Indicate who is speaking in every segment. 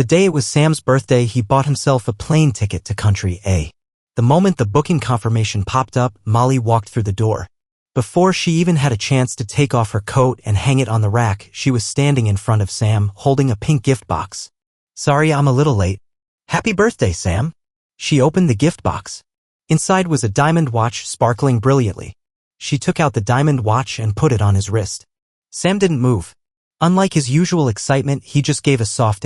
Speaker 1: The day it was Sam's birthday, he bought himself a plane ticket to country A. The moment the booking confirmation popped up, Molly walked through the door. Before she even had a chance to take off her coat and hang it on the rack, she was standing in front of Sam, holding a pink gift box. "Sorry, I'm a little late." "Happy birthday, Sam." She opened the gift box. Inside was a diamond watch sparkling brilliantly. She took out the diamond watch and put it on his wrist. Sam didn't move. Unlike his usual excitement, he just gave a soft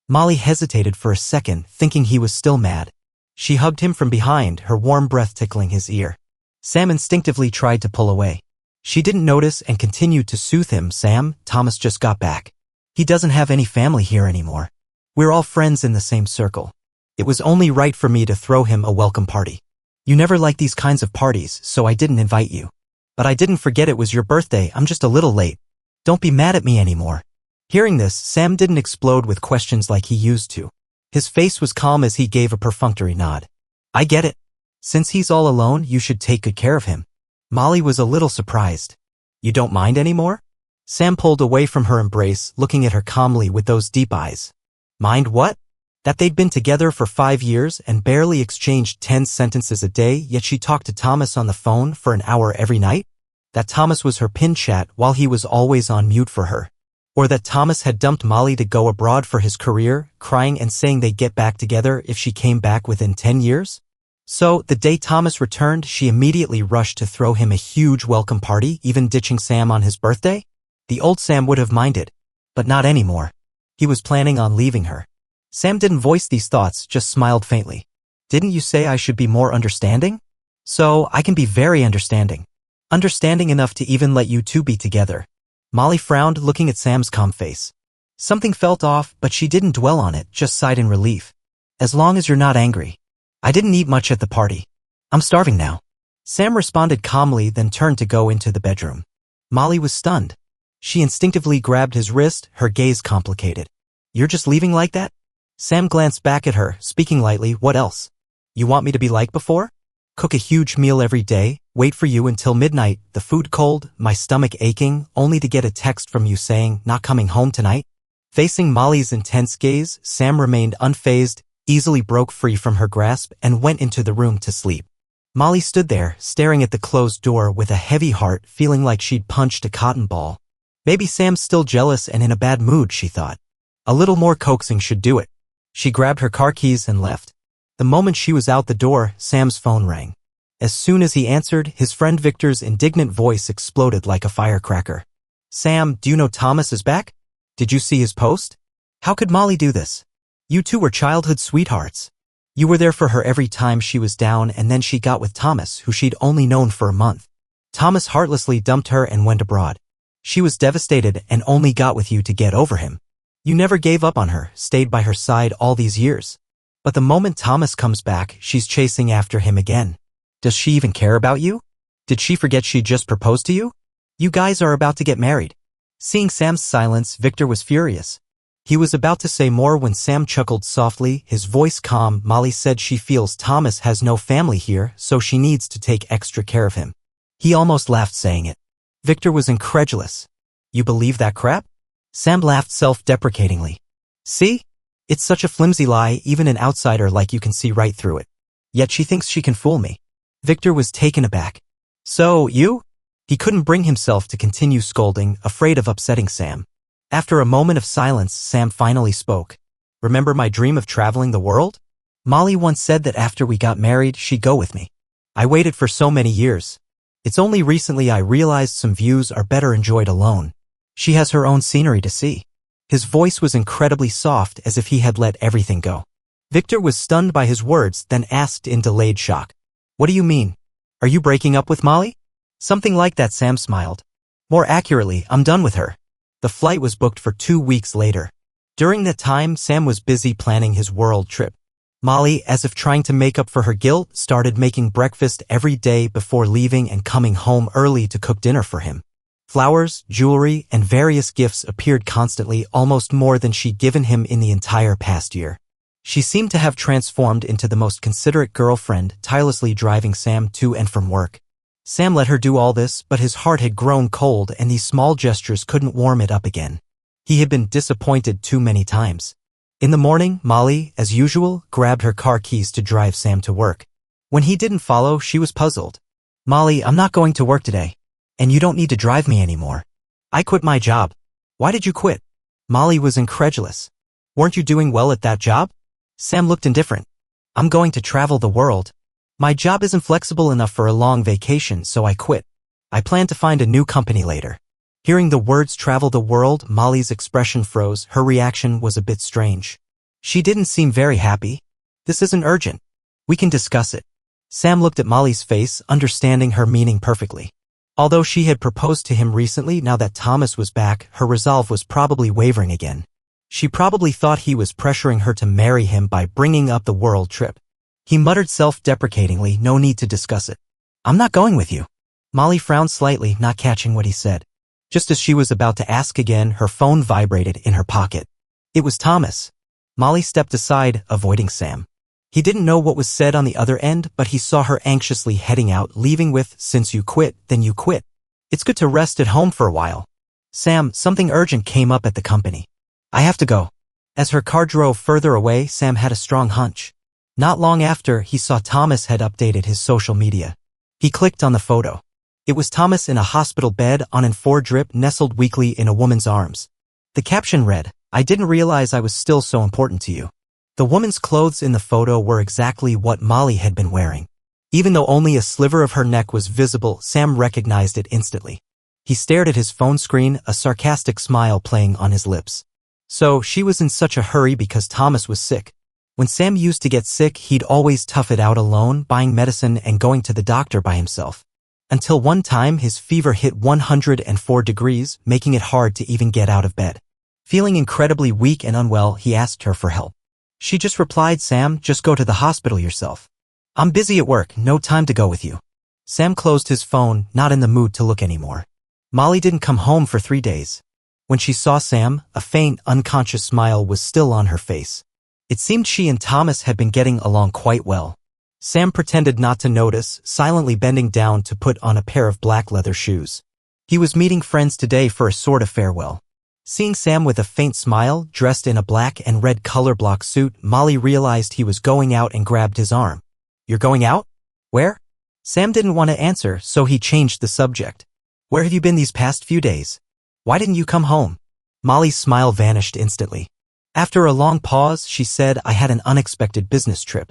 Speaker 1: Molly hesitated for a second, thinking he was still mad. She hugged him from behind, her warm breath tickling his ear. Sam instinctively tried to pull away. She didn't notice and continued to soothe him. "Sam, Thomas just got back. He doesn't have any family here anymore. We're all friends in the same circle. It was only right for me to throw him a welcome party. You never like these kinds of parties, so I didn't invite you. But I didn't forget it was your birthday. I'm just a little late. Don't be mad at me anymore." Hearing this, Sam didn't explode with questions like he used to. His face was calm as he gave a perfunctory nod. "I get it. Since he's all alone, you should take good care of him." Molly was a little surprised. "You don't mind anymore?" Sam pulled away from her embrace, looking at her calmly with those deep eyes. Mind what? That they'd been together for 5 years and barely exchanged 10 sentences a day, yet she talked to Thomas on the phone for an hour every night? That Thomas was her pin chat while he was always on mute for her? Or that Thomas had dumped Molly to go abroad for his career, crying and saying they'd get back together if she came back within 10 years? So, the day Thomas returned, she immediately rushed to throw him a huge welcome party, even ditching Sam on his birthday? The old Sam would have minded. But not anymore. He was planning on leaving her. Sam didn't voice these thoughts, just smiled faintly. "Didn't you say I should be more understanding?" "So, I can be very understanding. Understanding enough to even let you two be together." Molly frowned, looking at Sam's calm face. Something felt off, but she didn't dwell on it, just sighed in relief. "As long as you're not angry. I didn't eat much at the party. I'm starving now." Sam responded calmly, then turned to go into the bedroom. Molly was stunned. She instinctively grabbed his wrist, her gaze complicated. "You're just leaving like that?" Sam glanced back at her, speaking lightly. "What else? You want me to be like before? Cook a huge meal every day, wait for you until midnight, the food cold, my stomach aching, only to get a text from you saying, 'Not coming home tonight'?" Facing Molly's intense gaze, Sam remained unfazed, easily broke free from her grasp, and went into the room to sleep. Molly stood there, staring at the closed door with a heavy heart, feeling like she'd punched a cotton ball. Maybe Sam's still jealous and in a bad mood, she thought. A little more coaxing should do it. She grabbed her car keys and left. The moment she was out the door, Sam's phone rang. As soon as he answered, his friend Victor's indignant voice exploded like a firecracker. "Sam, do you know Thomas is back? Did you see his post? How could Molly do this? You two were childhood sweethearts. You were there for her every time she was down, and then she got with Thomas, who she'd only known for a month. Thomas heartlessly dumped her and went abroad. She was devastated and only got with you to get over him. You never gave up on her, stayed by her side all these years. But the moment Thomas comes back, she's chasing after him again. Does she even care about you? Did she forget she just proposed to you? You guys are about to get married." Seeing Sam's silence, Victor was furious. He was about to say more when Sam chuckled softly, his voice calm. "Molly said she feels Thomas has no family here, so she needs to take extra care of him." He almost laughed saying it. Victor was incredulous. "You believe that crap?" Sam laughed self-deprecatingly. "See? It's such a flimsy lie, even an outsider like you can see right through it. Yet she thinks she can fool me." Victor was taken aback. "So, you?" He couldn't bring himself to continue scolding, afraid of upsetting Sam. After a moment of silence, Sam finally spoke. "Remember my dream of traveling the world? Molly once said that after we got married, she'd go with me. I waited for so many years. It's only recently I realized some views are better enjoyed alone. She has her own scenery to see." His voice was incredibly soft, as if he had let everything go. Victor was stunned by his words, then asked in delayed shock, "What do you mean? Are you breaking up with Molly?" "Something like that," Sam smiled. "More accurately, I'm done with her." The flight was booked for 2 weeks later. During that time, Sam was busy planning his world trip. Molly, as if trying to make up for her guilt, started making breakfast every day before leaving and coming home early to cook dinner for him. Flowers, jewelry, and various gifts appeared constantly, almost more than she'd given him in the entire past year. She seemed to have transformed into the most considerate girlfriend, tirelessly driving Sam to and from work. Sam let her do all this, but his heart had grown cold and these small gestures couldn't warm it up again. He had been disappointed too many times. In the morning, Molly, as usual, grabbed her car keys to drive Sam to work. When he didn't follow, she was puzzled. "Molly, I'm not going to work today. And you don't need to drive me anymore. I quit my job." "Why did you quit?" Molly was incredulous. "Weren't you doing well at that job?" Sam looked indifferent. "I'm going to travel the world. My job isn't flexible enough for a long vacation, so I quit. I plan to find a new company later." Hearing the words travel the world, Molly's expression froze. Her reaction was a bit strange. She didn't seem very happy. "This isn't urgent. We can discuss it." Sam looked at Molly's face, understanding her meaning perfectly. Although she had proposed to him recently, now that Thomas was back, her resolve was probably wavering again. She probably thought he was pressuring her to marry him by bringing up the world trip. He muttered self-deprecatingly, "No need to discuss it. I'm not going with you." Molly frowned slightly, not catching what he said. Just as she was about to ask again, her phone vibrated in her pocket. It was Thomas. Molly stepped aside, avoiding Sam. He didn't know what was said on the other end, but he saw her anxiously heading out, leaving with, "Since you quit, then you quit. It's good to rest at home for a while." "Sam, something urgent came up at the company. I have to go." As her car drove further away, Sam had a strong hunch. Not long after, he saw Thomas had updated his social media. He clicked on the photo. It was Thomas in a hospital bed on an 4-drip, nestled weakly in a woman's arms. The caption read, "I didn't realize I was still so important to you." The woman's clothes in the photo were exactly what Molly had been wearing. Even though only a sliver of her neck was visible, Sam recognized it instantly. He stared at his phone screen, a sarcastic smile playing on his lips. So, she was in such a hurry because Thomas was sick. When Sam used to get sick, he'd always tough it out alone, buying medicine and going to the doctor by himself. Until one time, his fever hit 104 degrees, making it hard to even get out of bed. Feeling incredibly weak and unwell, he asked her for help. She just replied, "Sam, just go to the hospital yourself. I'm busy at work, no time to go with you." Sam closed his phone, not in the mood to look anymore. Molly didn't come home for 3 days. When she saw Sam, a faint, unconscious smile was still on her face. It seemed she and Thomas had been getting along quite well. Sam pretended not to notice, silently bending down to put on a pair of black leather shoes. He was meeting friends today for a sort of farewell. Seeing Sam with a faint smile, dressed in a black and red color block suit, Molly realized he was going out and grabbed his arm. "You're going out? Where?" Sam didn't want to answer, so he changed the subject. "Where have you been these past few days? Why didn't you come home?" Molly's smile vanished instantly. After a long pause, she said, "I had an unexpected business trip.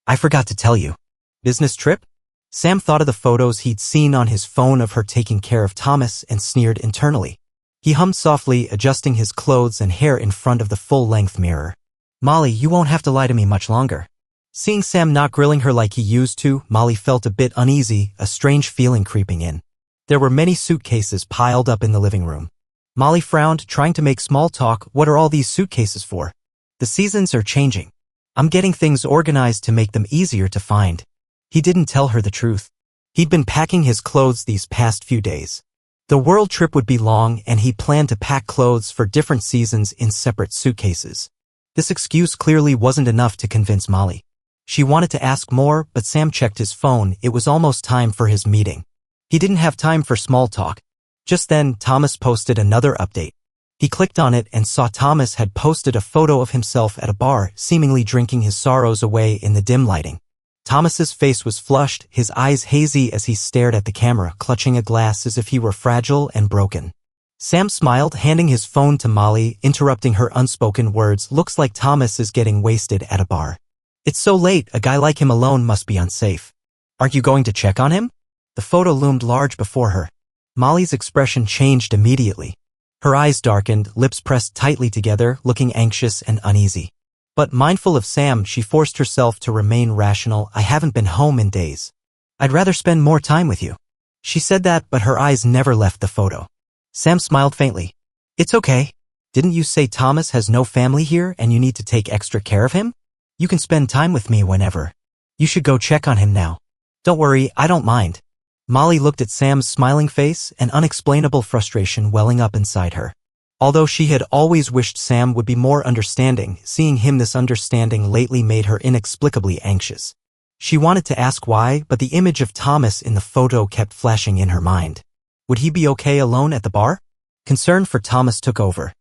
Speaker 1: I forgot to tell you." "Business trip?" Sam thought of the photos he'd seen on his phone of her taking care of Thomas and sneered internally. He hummed softly, adjusting his clothes and hair in front of the full-length mirror. "Molly, you won't have to lie to me much longer." Seeing Sam not grilling her like he used to, Molly felt a bit uneasy, a strange feeling creeping in. There were many suitcases piled up in the living room. Molly frowned, trying to make small talk. "What are all these suitcases for?" "The seasons are changing. I'm getting things organized to make them easier to find." He didn't tell her the truth. He'd been packing his clothes these past few days. The world trip would be long, and he planned to pack clothes for different seasons in separate suitcases. This excuse clearly wasn't enough to convince Molly. She wanted to ask more, but Sam checked his phone. It was almost time for his meeting. He didn't have time for small talk. Just then, Thomas posted another update. He clicked on it and saw Thomas had posted a photo of himself at a bar, seemingly drinking his sorrows away in the dim lighting. Thomas's face was flushed, his eyes hazy as he stared at the camera, clutching a glass as if he were fragile and broken. Sam smiled, handing his phone to Molly, interrupting her unspoken words. "Looks like Thomas is getting wasted at a bar. It's so late, a guy like him alone must be unsafe. Aren't you going to check on him?" The photo loomed large before her. Molly's expression changed immediately. Her eyes darkened, lips pressed tightly together, looking anxious and uneasy. But mindful of Sam, she forced herself to remain rational. "I haven't been home in days. I'd rather spend more time with you." She said that, but her eyes never left the photo. Sam smiled faintly. "It's okay. Didn't you say Thomas has no family here and you need to take extra care of him? You can spend time with me whenever. You should go check on him now." "Don't worry, I don't mind." Molly looked at Sam's smiling face, an unexplainable frustration welling up inside her. Although she had always wished Sam would be more understanding, seeing him misunderstanding lately made her inexplicably anxious. She wanted to ask why, but the image of Thomas in the photo kept flashing in her mind. Would he be okay alone at the bar? Concern for Thomas took over.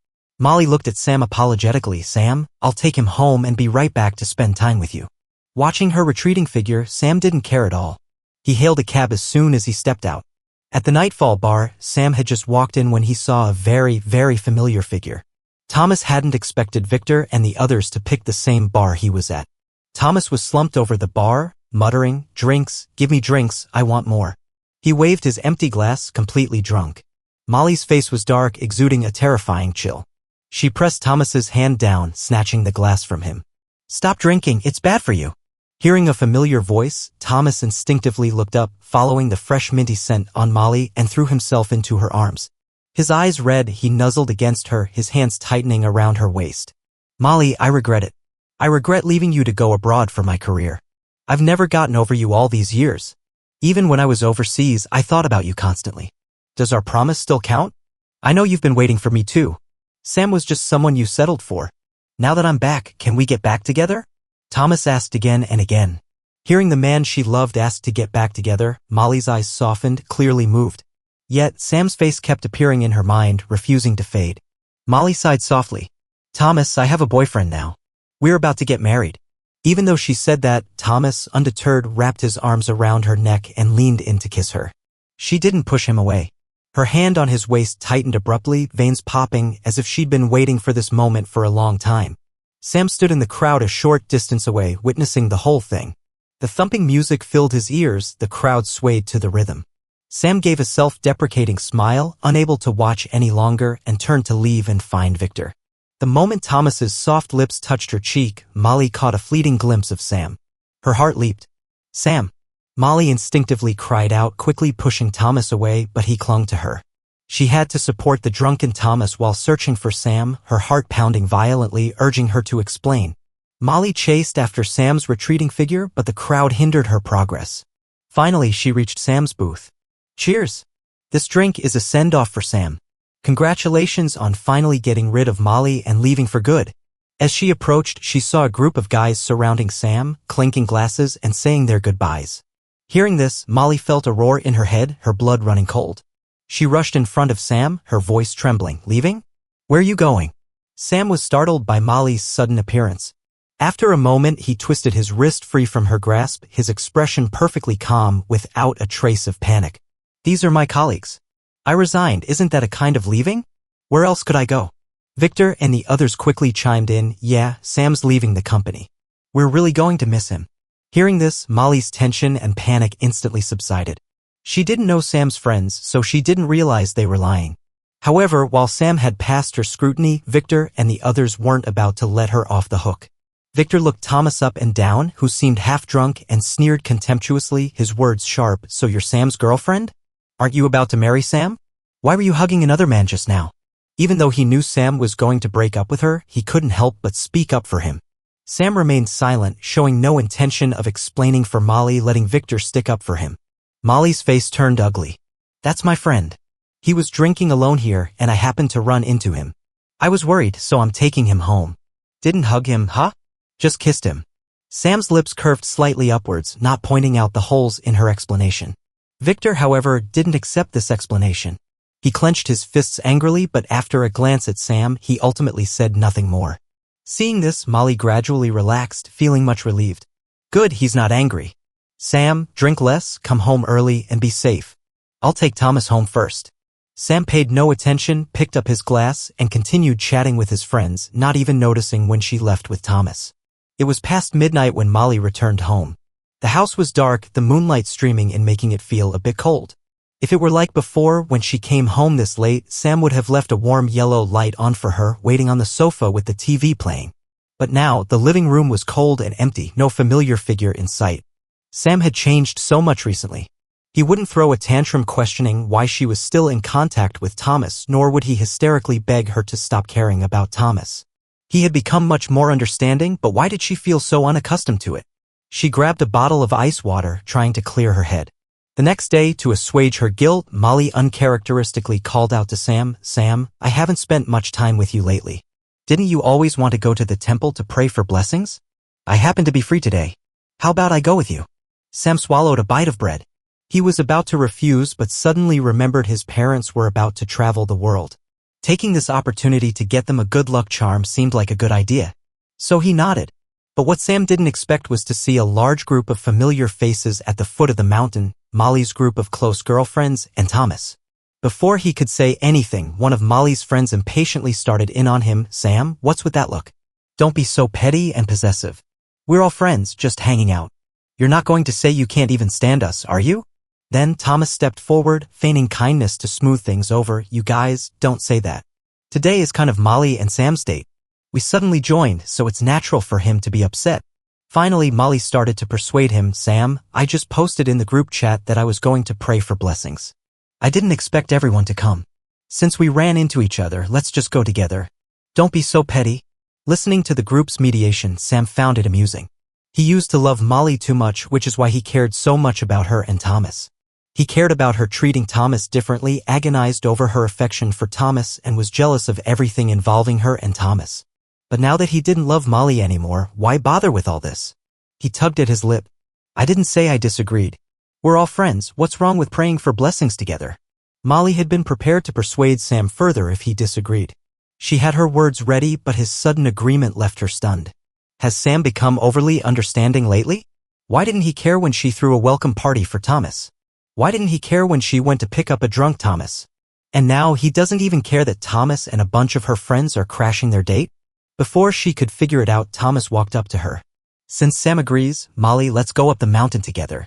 Speaker 1: Molly looked at Sam apologetically. Sam, I'll take him home and be right back to spend time with you. Watching her retreating figure, Sam didn't care at all. He hailed a cab as soon as he stepped out. At the Nightfall bar, Sam had just walked in when he saw a very, very familiar figure. Thomas hadn't expected Victor and the others to pick the same bar he was at. Thomas was slumped over the bar, muttering, "Drinks, give me drinks, I want more." He waved his empty glass, completely drunk. Molly's face was dark, exuding a terrifying chill. She pressed Thomas's hand down, snatching the glass from him. "Stop drinking, it's bad for you." Hearing a familiar voice, Thomas instinctively looked up, following the fresh minty scent on Molly, and threw himself into her arms. His eyes red, he nuzzled against her, his hands tightening around her waist. "Molly, I regret it. I regret leaving you to go abroad for my career. I've never gotten over you all these years. Even when I was overseas, I thought about you constantly. Does our promise still count? I know you've been waiting for me too. Sam was just someone you settled for. Now that I'm back, can we get back together?" Thomas asked again and again. Hearing the man she loved ask to get back together, Molly's eyes softened, clearly moved. Yet, Sam's face kept appearing in her mind, refusing to fade. Molly sighed softly. "Thomas, I have a boyfriend now. We're about to get married." Even though she said that, Thomas, undeterred, wrapped his arms around her neck and leaned in to kiss her. She didn't push him away. Her hand on his waist tightened abruptly, veins popping, as if she'd been waiting for this moment for a long time. Sam stood in the crowd a short distance away, witnessing the whole thing. The thumping music filled his ears, the crowd swayed to the rhythm. Sam gave a self-deprecating smile, unable to watch any longer, and turned to leave and find Victor. The moment Thomas's soft lips touched her cheek, Molly caught a fleeting glimpse of Sam. Her heart leaped. "Sam!" Molly instinctively cried out, quickly pushing Thomas away, but he clung to her. She had to support the drunken Thomas while searching for Sam, her heart pounding violently, urging her to explain. Molly chased after Sam's retreating figure, but the crowd hindered her progress. Finally, she reached Sam's booth. "Cheers! This drink is a send-off for Sam. Congratulations on finally getting rid of Molly and leaving for good." As she approached, she saw a group of guys surrounding Sam, clinking glasses and saying their goodbyes. Hearing this, Molly felt a roar in her head, her blood running cold. She rushed in front of Sam, her voice trembling. "Leaving? Where are you going?" Sam was startled by Molly's sudden appearance. After a moment, he twisted his wrist free from her grasp, his expression perfectly calm, without a trace of panic. "These are my colleagues. I resigned. Isn't that a kind of leaving? Where else could I go?" Victor and the others quickly chimed in. "Yeah, Sam's leaving the company. We're really going to miss him." Hearing this, Molly's tension and panic instantly subsided. She didn't know Sam's friends, so she didn't realize they were lying. However, while Sam had passed her scrutiny, Victor and the others weren't about to let her off the hook. Victor looked Thomas up and down, who seemed half-drunk, and sneered contemptuously, his words sharp. "So you're Sam's girlfriend? Aren't you about to marry Sam? Why were you hugging another man just now?" Even though he knew Sam was going to break up with her, he couldn't help but speak up for him. Sam remained silent, showing no intention of explaining for Molly, letting Victor stick up for him. Molly's face turned ugly. "That's my friend. He was drinking alone here, and I happened to run into him. I was worried, so I'm taking him home." "Didn't hug him, huh? Just kissed him." Sam's lips curved slightly upwards, not pointing out the holes in her explanation. Victor, however, didn't accept this explanation. He clenched his fists angrily, but after a glance at Sam, he ultimately said nothing more. Seeing this, Molly gradually relaxed, feeling much relieved. Good, he's not angry. "Sam, drink less, come home early, and be safe. I'll take Thomas home first." Sam paid no attention, picked up his glass, and continued chatting with his friends, not even noticing when she left with Thomas. It was past midnight when Molly returned home. The house was dark, the moonlight streaming in, making it feel a bit cold. If it were like before, when she came home this late, Sam would have left a warm yellow light on for her, waiting on the sofa with the TV playing. But now, the living room was cold and empty, no familiar figure in sight. Sam had changed so much recently. He wouldn't throw a tantrum questioning why she was still in contact with Thomas, nor would he hysterically beg her to stop caring about Thomas. He had become much more understanding, but why did she feel so unaccustomed to it? She grabbed a bottle of ice water, trying to clear her head. The next day, to assuage her guilt, Molly uncharacteristically called out to Sam, "Sam, I haven't spent much time with you lately. Didn't you always want to go to the temple to pray for blessings? I happen to be free today. How about I go with you?" Sam swallowed a bite of bread. He was about to refuse, but suddenly remembered his parents were about to travel the world. Taking this opportunity to get them a good luck charm seemed like a good idea. So he nodded. But what Sam didn't expect was to see a large group of familiar faces at the foot of the mountain, Molly's group of close girlfriends, and Thomas. Before he could say anything, one of Molly's friends impatiently started in on him. "Sam, what's with that look? Don't be so petty and possessive. We're all friends, just hanging out. You're not going to say you can't even stand us, are you?" Then Thomas stepped forward, feigning kindness to smooth things over. "You guys, don't say that. Today is kind of Molly and Sam's date. We suddenly joined, so it's natural for him to be upset." Finally, Molly started to persuade him. "Sam, I just posted in the group chat that I was going to pray for blessings. I didn't expect everyone to come. Since we ran into each other, let's just go together. Don't be so petty." Listening to the group's mediation, Sam found it amusing. He used to love Molly too much, which is why he cared so much about her and Thomas. He cared about her treating Thomas differently, agonized over her affection for Thomas, and was jealous of everything involving her and Thomas. But now that he didn't love Molly anymore, why bother with all this? He tugged at his lip. "I didn't say I disagreed. We're all friends. What's wrong with praying for blessings together?" Molly had been prepared to persuade Sam further if he disagreed. She had her words ready, but his sudden agreement left her stunned. Has Sam become overly understanding lately? Why didn't he care when she threw a welcome party for Thomas? Why didn't he care when she went to pick up a drunk Thomas? And now he doesn't even care that Thomas and a bunch of her friends are crashing their date? Before she could figure it out, Thomas walked up to her. "Since Sam agrees, Molly, let's go up the mountain together.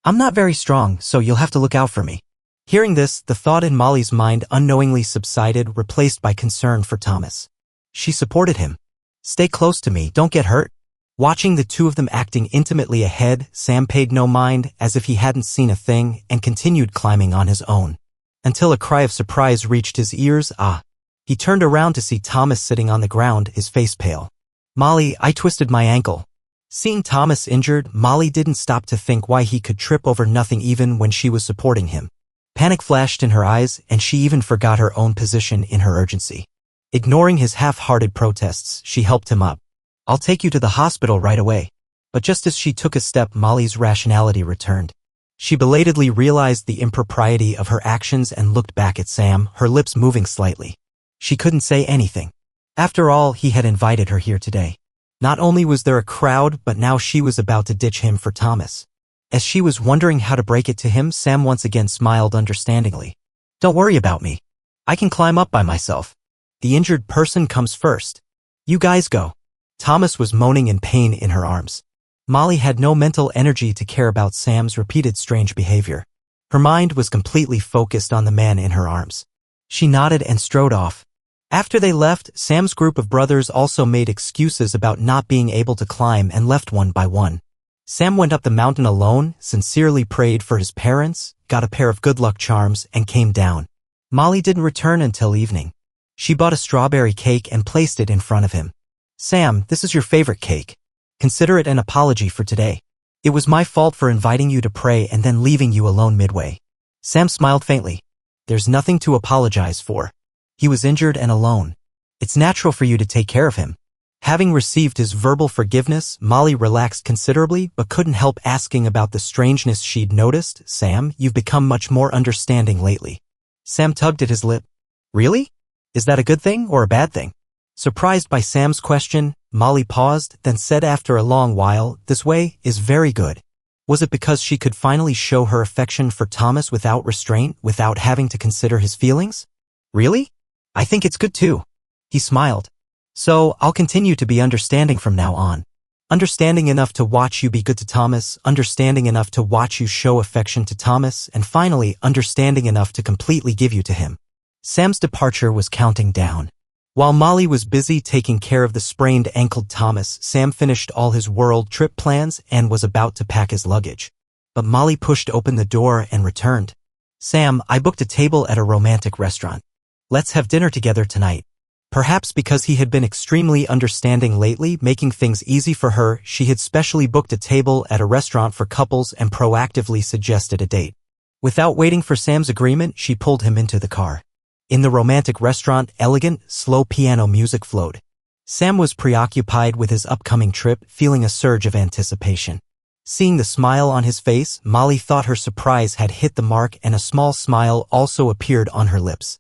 Speaker 1: I'm not very strong, so you'll have to look out for me." Hearing this, the thought in Molly's mind unknowingly subsided, replaced by concern for Thomas. She supported him. "Stay close to me, don't get hurt." Watching the two of them acting intimately ahead, Sam paid no mind, as if he hadn't seen a thing, and continued climbing on his own. Until a cry of surprise reached his ears. "Ah." He turned around to see Thomas sitting on the ground, his face pale. "Molly, I twisted my ankle." Seeing Thomas injured, Molly didn't stop to think why he could trip over nothing even when she was supporting him. Panic flashed in her eyes, and she even forgot her own position in her urgency. Ignoring his half-hearted protests, she helped him up. "I'll take you to the hospital right away." But just as she took a step, Molly's rationality returned. She belatedly realized the impropriety of her actions and looked back at Sam, her lips moving slightly. She couldn't say anything. After all, he had invited her here today. Not only was there a crowd, but now she was about to ditch him for Thomas. As she was wondering how to break it to him, Sam once again smiled understandingly. "Don't worry about me. I can climb up by myself. The injured person comes first. You guys go." Thomas was moaning in pain in her arms. Molly had no mental energy to care about Sam's repeated strange behavior. Her mind was completely focused on the man in her arms. She nodded and strode off. After they left, Sam's group of brothers also made excuses about not being able to climb and left one by one. Sam went up the mountain alone, sincerely prayed for his parents, got a pair of good luck charms, and came down. Molly didn't return until evening. She bought a strawberry cake and placed it in front of him. "Sam, this is your favorite cake. Consider it an apology for today. It was my fault for inviting you to pray and then leaving you alone midway." Sam smiled faintly. "There's nothing to apologize for. He was injured and alone. It's natural for you to take care of him." Having received his verbal forgiveness, Molly relaxed considerably but couldn't help asking about the strangeness she'd noticed. "Sam, you've become much more understanding lately." Sam tugged at his lip. "Really? Is that a good thing or a bad thing?" Surprised by Sam's question, Molly paused, then said after a long while, "This way is very good." Was it because she could finally show her affection for Thomas without restraint, without having to consider his feelings? "Really? I think it's good too." He smiled. "So, I'll continue to be understanding from now on. Understanding enough to watch you be good to Thomas, understanding enough to watch you show affection to Thomas, and finally, understanding enough to completely give you to him." Sam's departure was counting down. While Molly was busy taking care of the sprained-ankled Thomas, Sam finished all his world trip plans and was about to pack his luggage. But Molly pushed open the door and returned. "Sam, I booked a table at a romantic restaurant. Let's have dinner together tonight." Perhaps because he had been extremely understanding lately, making things easy for her, she had specially booked a table at a restaurant for couples and proactively suggested a date. Without waiting for Sam's agreement, she pulled him into the car. In the romantic restaurant, elegant, slow piano music flowed. Sam was preoccupied with his upcoming trip, feeling a surge of anticipation. Seeing the smile on his face, Molly thought her surprise had hit the mark and a small smile also appeared on her lips.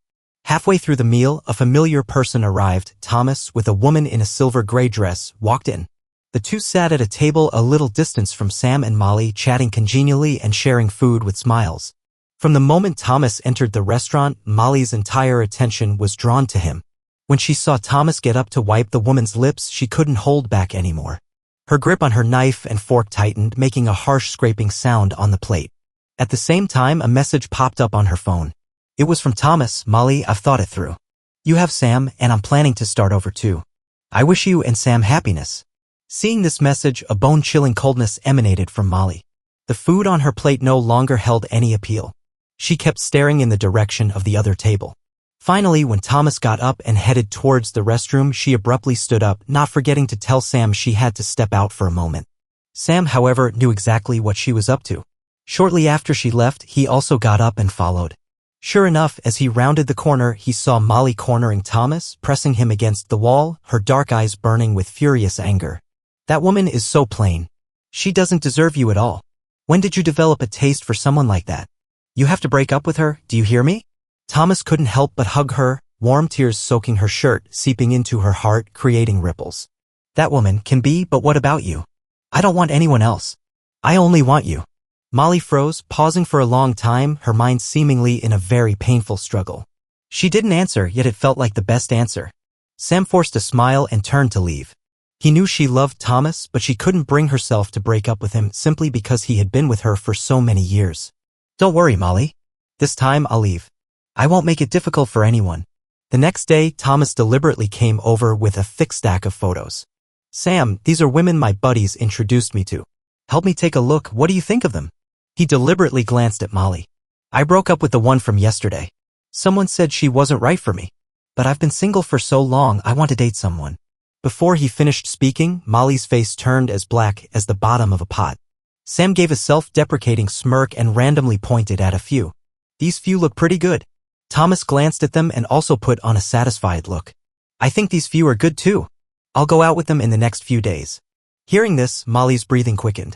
Speaker 1: Halfway through the meal, a familiar person arrived. Thomas, with a woman in a silver gray dress, walked in. The two sat at a table a little distance from Sam and Molly, chatting congenially and sharing food with smiles. From the moment Thomas entered the restaurant, Molly's entire attention was drawn to him. When she saw Thomas get up to wipe the woman's lips, she couldn't hold back anymore. Her grip on her knife and fork tightened, making a harsh scraping sound on the plate. At the same time, a message popped up on her phone. It was from Thomas. "Molly, I've thought it through. You have Sam, and I'm planning to start over too. I wish you and Sam happiness." Seeing this message, a bone-chilling coldness emanated from Molly. The food on her plate no longer held any appeal. She kept staring in the direction of the other table. Finally, when Thomas got up and headed towards the restroom, she abruptly stood up, not forgetting to tell Sam she had to step out for a moment. Sam, however, knew exactly what she was up to. Shortly after she left, he also got up and followed. Sure enough, as he rounded the corner, he saw Molly cornering Thomas, pressing him against the wall, her dark eyes burning with furious anger. "That woman is so plain. She doesn't deserve you at all. When did you develop a taste for someone like that? You have to break up with her, do you hear me?" Thomas couldn't help but hug her, warm tears soaking her shirt, seeping into her heart, creating ripples. "That woman can be, but what about you? I don't want anyone else. I only want you." Molly froze, pausing for a long time, her mind seemingly in a very painful struggle. She didn't answer, yet it felt like the best answer. Sam forced a smile and turned to leave. He knew she loved Thomas, but she couldn't bring herself to break up with him simply because he had been with her for so many years. "Don't worry, Molly. This time I'll leave. I won't make it difficult for anyone." The next day, Thomas deliberately came over with a thick stack of photos. "Sam, these are women my buddies introduced me to. Help me take a look. What do you think of them?" He deliberately glanced at Molly. "I broke up with the one from yesterday. Someone said she wasn't right for me. But I've been single for so long, I want to date someone." Before he finished speaking, Molly's face turned as black as the bottom of a pot. Sam gave a self-deprecating smirk and randomly pointed at a few. "These few look pretty good." Thomas glanced at them and also put on a satisfied look. "I think these few are good too. I'll go out with them in the next few days." Hearing this, Molly's breathing quickened.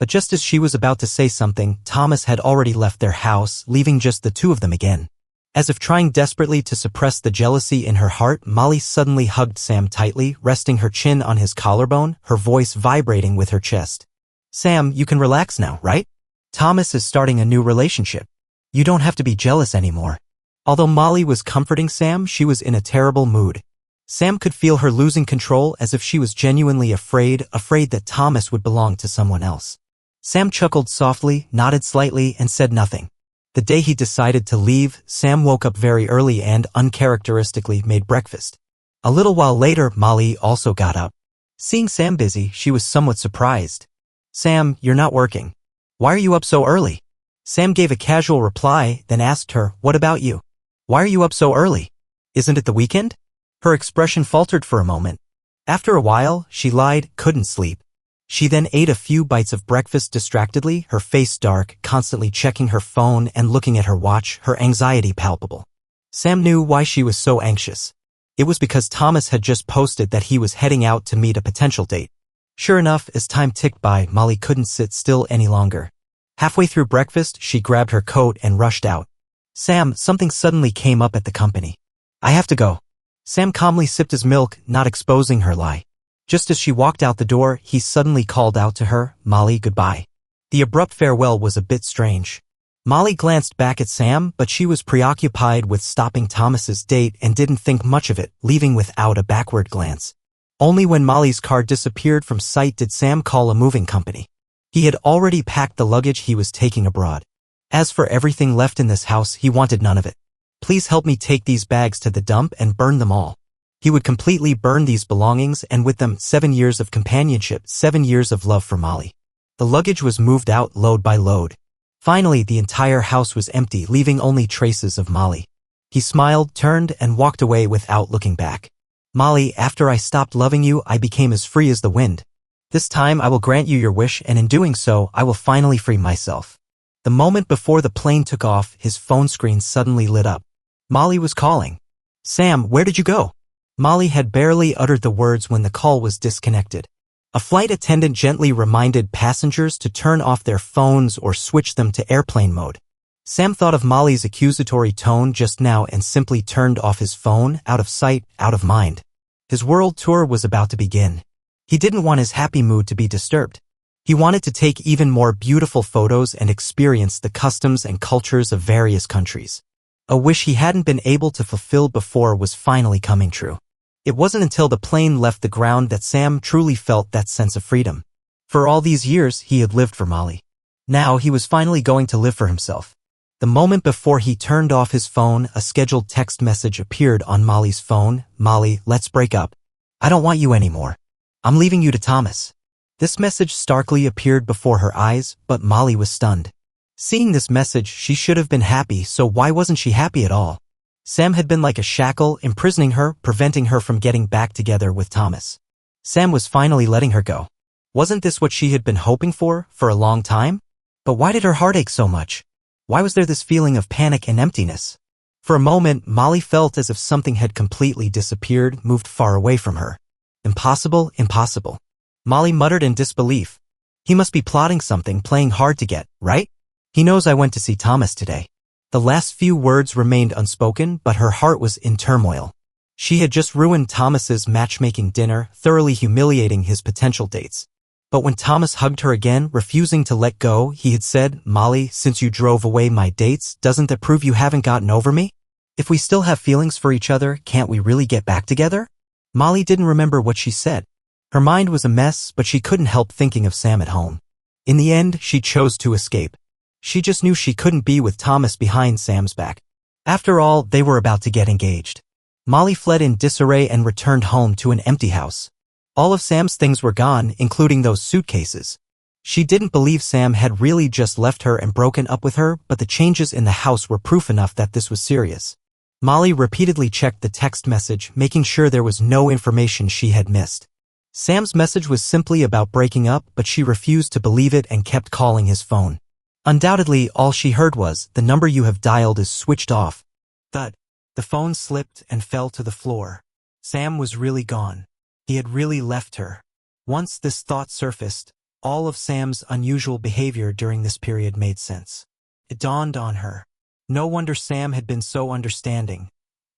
Speaker 1: But just as she was about to say something, Thomas had already left their house, leaving just the two of them again. As if trying desperately to suppress the jealousy in her heart, Molly suddenly hugged Sam tightly, resting her chin on his collarbone, her voice vibrating with her chest. "Sam, you can relax now, right? Thomas is starting a new relationship. You don't have to be jealous anymore." Although Molly was comforting Sam, she was in a terrible mood. Sam could feel her losing control, as if she was genuinely afraid that Thomas would belong to someone else. Sam chuckled softly, nodded slightly, and said nothing. The day he decided to leave, Sam woke up very early and, uncharacteristically, made breakfast. A little while later, Molly also got up. Seeing Sam busy, she was somewhat surprised. "Sam, you're not working. Why are you up so early?" Sam gave a casual reply, then asked her, "What about you? Why are you up so early? Isn't it the weekend?" Her expression faltered for a moment. After a while, she lied, "Couldn't sleep." She then ate a few bites of breakfast distractedly, her face dark, constantly checking her phone and looking at her watch, her anxiety palpable. Sam knew why she was so anxious. It was because Thomas had just posted that he was heading out to meet a potential date. Sure enough, as time ticked by, Molly couldn't sit still any longer. Halfway through breakfast, she grabbed her coat and rushed out. "Sam, something suddenly came up at the company. I have to go." Sam calmly sipped his milk, not exposing her lie. Just as she walked out the door, he suddenly called out to her, "Molly, goodbye." The abrupt farewell was a bit strange. Molly glanced back at Sam, but she was preoccupied with stopping Thomas's date and didn't think much of it, leaving without a backward glance. Only when Molly's car disappeared from sight did Sam call a moving company. He had already packed the luggage he was taking abroad. As for everything left in this house, he wanted none of it. "Please help me take these bags to the dump and burn them all." He would completely burn these belongings, and with them 7 years of companionship, 7 years of love for Molly. The luggage was moved out load by load. Finally, the entire house was empty, leaving only traces of Molly. He smiled, turned, and walked away without looking back. "Molly, after I stopped loving you, I became as free as the wind. This time I will grant you your wish, and in doing so, I will finally free myself." The moment before the plane took off, his phone screen suddenly lit up. Molly was calling. "Sam, where did you go?" Molly had barely uttered the words when the call was disconnected. A flight attendant gently reminded passengers to turn off their phones or switch them to airplane mode. Sam thought of Molly's accusatory tone just now and simply turned off his phone, out of sight, out of mind. His world tour was about to begin. He didn't want his happy mood to be disturbed. He wanted to take even more beautiful photos and experience the customs and cultures of various countries. A wish he hadn't been able to fulfill before was finally coming true. It wasn't until the plane left the ground that Sam truly felt that sense of freedom. For all these years, he had lived for Molly. Now he was finally going to live for himself. The moment before he turned off his phone, a scheduled text message appeared on Molly's phone. "Molly, let's break up. I don't want you anymore. I'm leaving you to Thomas." This message starkly appeared before her eyes, but Molly was stunned. Seeing this message, she should have been happy, so why wasn't she happy at all? Sam had been like a shackle, imprisoning her, preventing her from getting back together with Thomas. Sam was finally letting her go. Wasn't this what she had been hoping for a long time? But why did her heart ache so much? Why was there this feeling of panic and emptiness? For a moment, Molly felt as if something had completely disappeared, moved far away from her. Impossible, impossible. Molly muttered in disbelief. He must be plotting something, playing hard to get, right? He knows I went to see Thomas today. The last few words remained unspoken, but her heart was in turmoil. She had just ruined Thomas's matchmaking dinner, thoroughly humiliating his potential dates. But when Thomas hugged her again, refusing to let go, he had said, "Molly, since you drove away my dates, doesn't that prove you haven't gotten over me? If we still have feelings for each other, can't we really get back together?" Molly didn't remember what she said. Her mind was a mess, but she couldn't help thinking of Sam at home. In the end, she chose to escape. She just knew she couldn't be with Thomas behind Sam's back. After all, they were about to get engaged. Molly fled in disarray and returned home to an empty house. All of Sam's things were gone, including those suitcases. She didn't believe Sam had really just left her and broken up with her, but the changes in the house were proof enough that this was serious. Molly repeatedly checked the text message, making sure there was no information she had missed. Sam's message was simply about breaking up, but she refused to believe it and kept calling his phone. Undoubtedly, all she heard was, "The number you have dialed is switched off." Thud. The phone slipped and fell to the floor. Sam was really gone. He had really left her. Once this thought surfaced, all of Sam's unusual behavior during this period made sense. It dawned on her. No wonder Sam had been so understanding.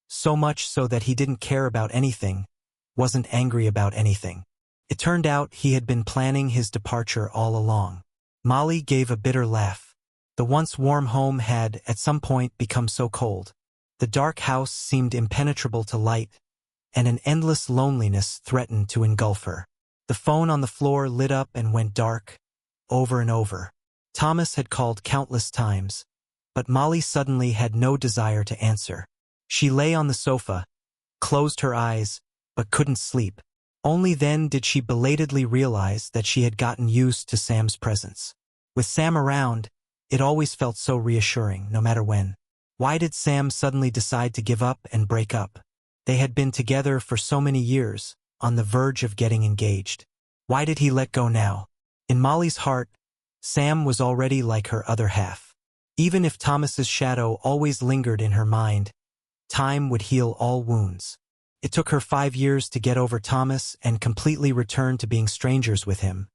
Speaker 1: So much so that he didn't care about anything, wasn't angry about anything. It turned out he had been planning his departure all along. Molly gave a bitter laugh. The once warm home had, at some point, become so cold. The dark house seemed impenetrable to light, and an endless loneliness threatened to engulf her. The phone on the floor lit up and went dark, over and over. Thomas had called countless times, but Molly suddenly had no desire to answer. She lay on the sofa, closed her eyes, but couldn't sleep. Only then did she belatedly realize that she had gotten used to Sam's presence. With Sam around, it always felt so reassuring, no matter when. Why did Sam suddenly decide to give up and break up? They had been together for so many years, on the verge of getting engaged. Why did he let go now? In Molly's heart, Sam was already like her other half. Even if Thomas's shadow always lingered in her mind, time would heal all wounds. It took her 5 years to get over Thomas and completely return to being strangers with him.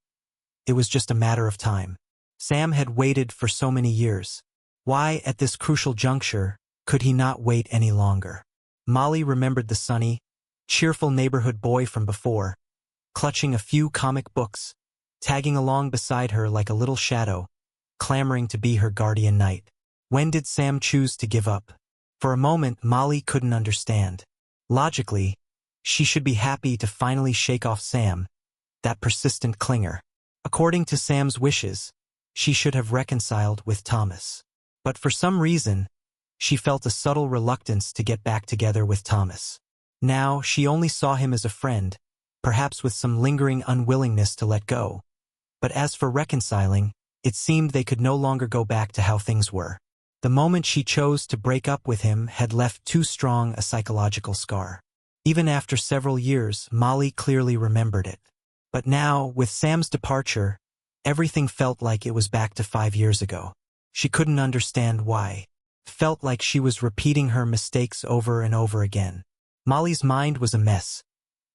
Speaker 1: It was just a matter of time. Sam had waited for so many years. Why, at this crucial juncture, could he not wait any longer? Molly remembered the sunny, cheerful neighborhood boy from before, clutching a few comic books, tagging along beside her like a little shadow, clamoring to be her guardian knight. When did Sam choose to give up? For a moment, Molly couldn't understand. Logically, she should be happy to finally shake off Sam, that persistent clinger. According to Sam's wishes, she should have reconciled with Thomas. But for some reason, she felt a subtle reluctance to get back together with Thomas. Now, she only saw him as a friend, perhaps with some lingering unwillingness to let go. But as for reconciling, it seemed they could no longer go back to how things were. The moment she chose to break up with him had left too strong a psychological scar. Even after several years, Molly clearly remembered it. But now, with Sam's departure, everything felt like it was back to 5 years ago. She couldn't understand why. Felt like she was repeating her mistakes over and over again. Molly's mind was a mess.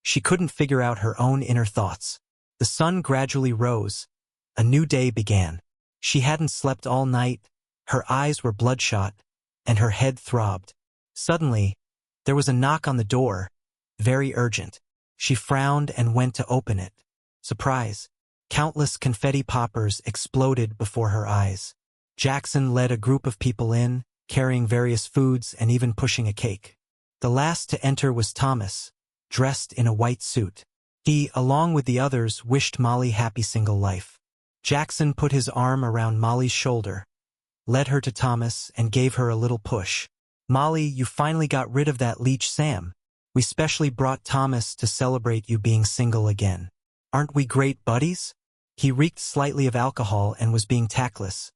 Speaker 1: She couldn't figure out her own inner thoughts. The sun gradually rose. A new day began. She hadn't slept all night, Her eyes were bloodshot, and her head throbbed. Suddenly, there was a knock on the door, very urgent. She frowned and went to open it. Surprise! Countless confetti poppers exploded before her eyes. Jackson led a group of people in, carrying various foods and even pushing a cake. The last to enter was Thomas, dressed in a white suit. He, along with the others, wished Molly happy single life. Jackson put his arm around Molly's shoulder, led her to Thomas, and gave her a little push. "Molly, you finally got rid of that leech Sam. We specially brought Thomas to celebrate you being single again. Aren't we great buddies?" He reeked slightly of alcohol and was being tactless,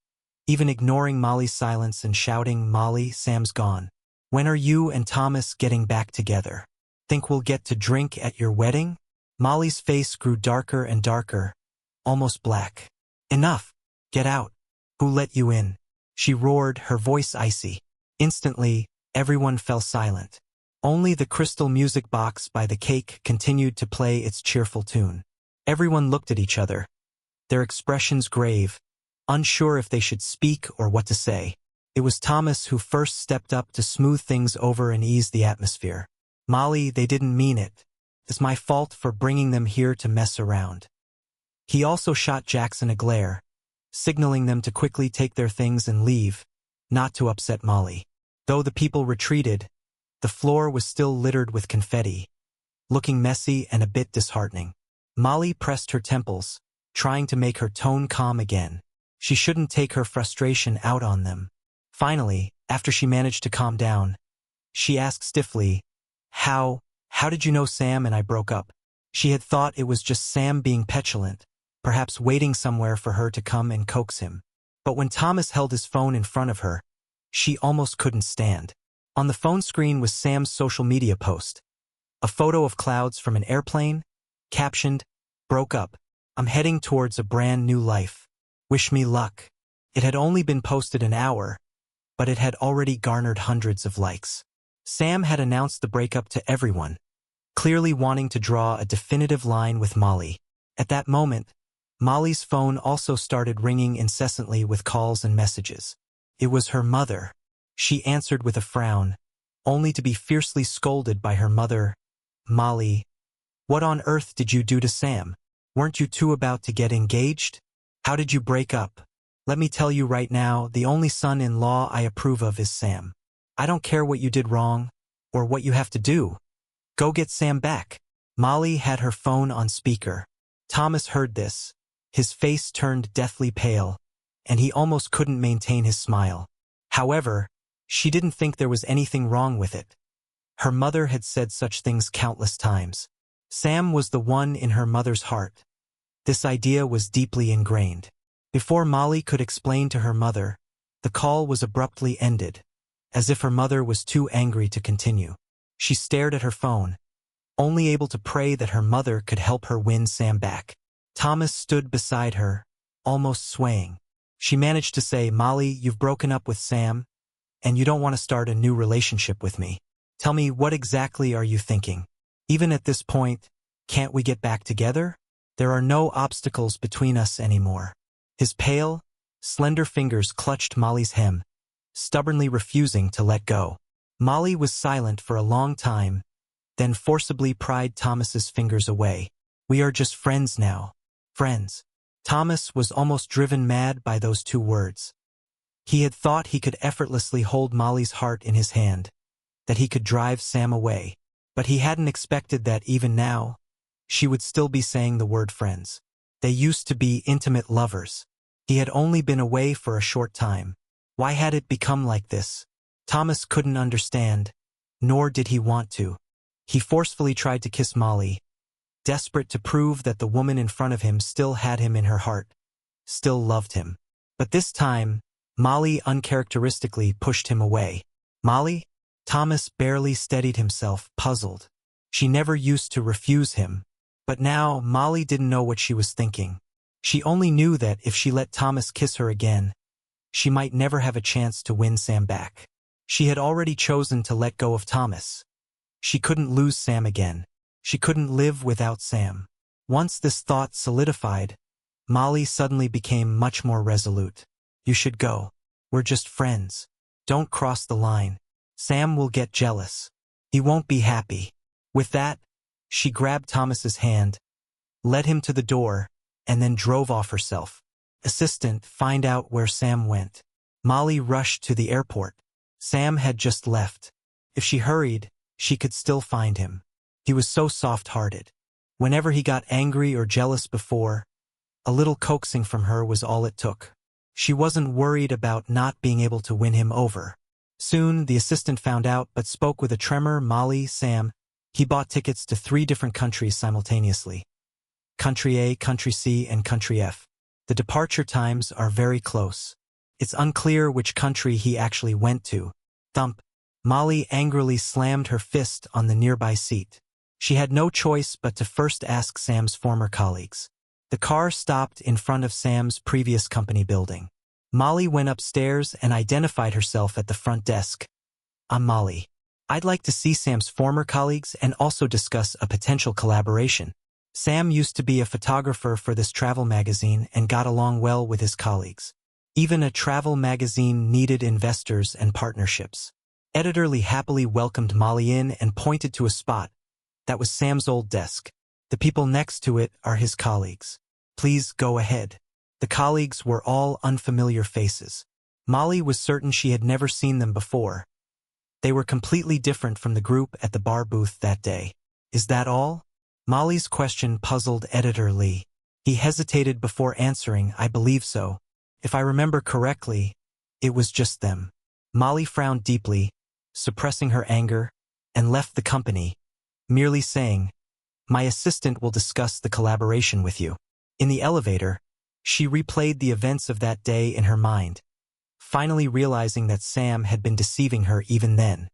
Speaker 1: even ignoring Molly's silence and shouting, "Molly, Sam's gone. When are you and Thomas getting back together? Think we'll get to drink at your wedding?" Molly's face grew darker and darker, almost black. "Enough! Get out! Who let you in?" she roared, her voice icy. Instantly, everyone fell silent. Only the crystal music box by the cake continued to play its cheerful tune. Everyone looked at each other, their expressions grave, unsure if they should speak or what to say. It was Thomas who first stepped up to smooth things over and ease the atmosphere. "Molly, they didn't mean it. It's my fault for bringing them here to mess around." He also shot Jackson a glare, signaling them to quickly take their things and leave, not to upset Molly. Though the people retreated, the floor was still littered with confetti, looking messy and a bit disheartening. Molly pressed her temples, trying to make her tone calm again. She shouldn't take her frustration out on them. Finally, after she managed to calm down, she asked stiffly, How did you know Sam and I broke up?" She had thought it was just Sam being petulant, perhaps waiting somewhere for her to come and coax him. But when Thomas held his phone in front of her, she almost couldn't stand. On the phone screen was Sam's social media post, a photo of clouds from an airplane, captioned, "Broke up. I'm heading towards a brand new life. Wish me luck." It had only been posted an hour, but it had already garnered hundreds of likes. Sam had announced the breakup to everyone, clearly wanting to draw a definitive line with Molly. At that moment, Molly's phone also started ringing incessantly with calls and messages. It was her mother. She answered with a frown, only to be fiercely scolded by her mother. "Molly, what on earth did you do to Sam? Weren't you two about to get engaged? How did you break up? Let me tell you right now, the only son-in-law I approve of is Sam. I don't care what you did wrong, or what you have to do. Go get Sam back." Molly had her phone on speaker. Thomas heard this. His face turned deathly pale, and he almost couldn't maintain his smile. However, she didn't think there was anything wrong with it. Her mother had said such things countless times. Sam was the one in her mother's heart. This idea was deeply ingrained. Before Molly could explain to her mother, the call was abruptly ended, as if her mother was too angry to continue. She stared at her phone, only able to pray that her mother could help her win Sam back. Thomas stood beside her, almost swaying. She managed to say, "Molly, you've broken up with Sam, and you don't want to start a new relationship with me. Tell me, what exactly are you thinking? Even at this point, can't we get back together? There are no obstacles between us anymore." His pale, slender fingers clutched Molly's hem, stubbornly refusing to let go. Molly was silent for a long time, then forcibly pried Thomas's fingers away. "We are just friends now. Friends." Thomas was almost driven mad by those two words. He had thought he could effortlessly hold Molly's heart in his hand, that he could drive Sam away. But he hadn't expected that even now, she would still be saying the word friends. They used to be intimate lovers. He had only been away for a short time. Why had it become like this? Thomas couldn't understand, nor did he want to. He forcefully tried to kiss Molly, desperate to prove that the woman in front of him still had him in her heart, still loved him. But this time, Molly uncharacteristically pushed him away. "Molly?" Thomas barely steadied himself, puzzled. She never used to refuse him, but now Molly didn't know what she was thinking. She only knew that if she let Thomas kiss her again, she might never have a chance to win Sam back. She had already chosen to let go of Thomas. She couldn't lose Sam again. She couldn't live without Sam. Once this thought solidified, Molly suddenly became much more resolute. "You should go. We're just friends. Don't cross the line. Sam will get jealous. He won't be happy. With that, she grabbed Thomas's hand, led him to the door, and then drove off herself. Assistant, find out where Sam went. Molly rushed to the airport. Sam had just left. If she hurried, she could still find him. He was so soft-hearted. Whenever he got angry or jealous before, a little coaxing from her was all it took. She wasn't worried about not being able to win him over. Soon, the assistant found out but spoke with a tremor. Molly, Sam. He bought tickets to 3 different countries simultaneously. Country A, Country C, and Country F. The departure times are very close. It's unclear which country he actually went to. Thump. Molly angrily slammed her fist on the nearby seat. She had no choice but to first ask Sam's former colleagues. The car stopped in front of Sam's previous company building. Molly went upstairs and identified herself at the front desk. I'm Molly. I'd like to see Sam's former colleagues and also discuss a potential collaboration. Sam used to be a photographer for this travel magazine and got along well with his colleagues. Even a travel magazine needed investors and partnerships. Editor Lee happily welcomed Molly in and pointed to a spot. That was Sam's old desk. The people next to it are his colleagues. Please go ahead. The colleagues were all unfamiliar faces. Molly was certain she had never seen them before. They were completely different from the group at the bar booth that day. Is that all? Molly's question puzzled Editor Lee. He hesitated before answering, I believe so. If I remember correctly, it was just them. Molly frowned deeply, suppressing her anger, and left the company, merely saying, my assistant will discuss the collaboration with you. In the elevator, she replayed the events of that day in her mind, finally realizing that Sam had been deceiving her even then.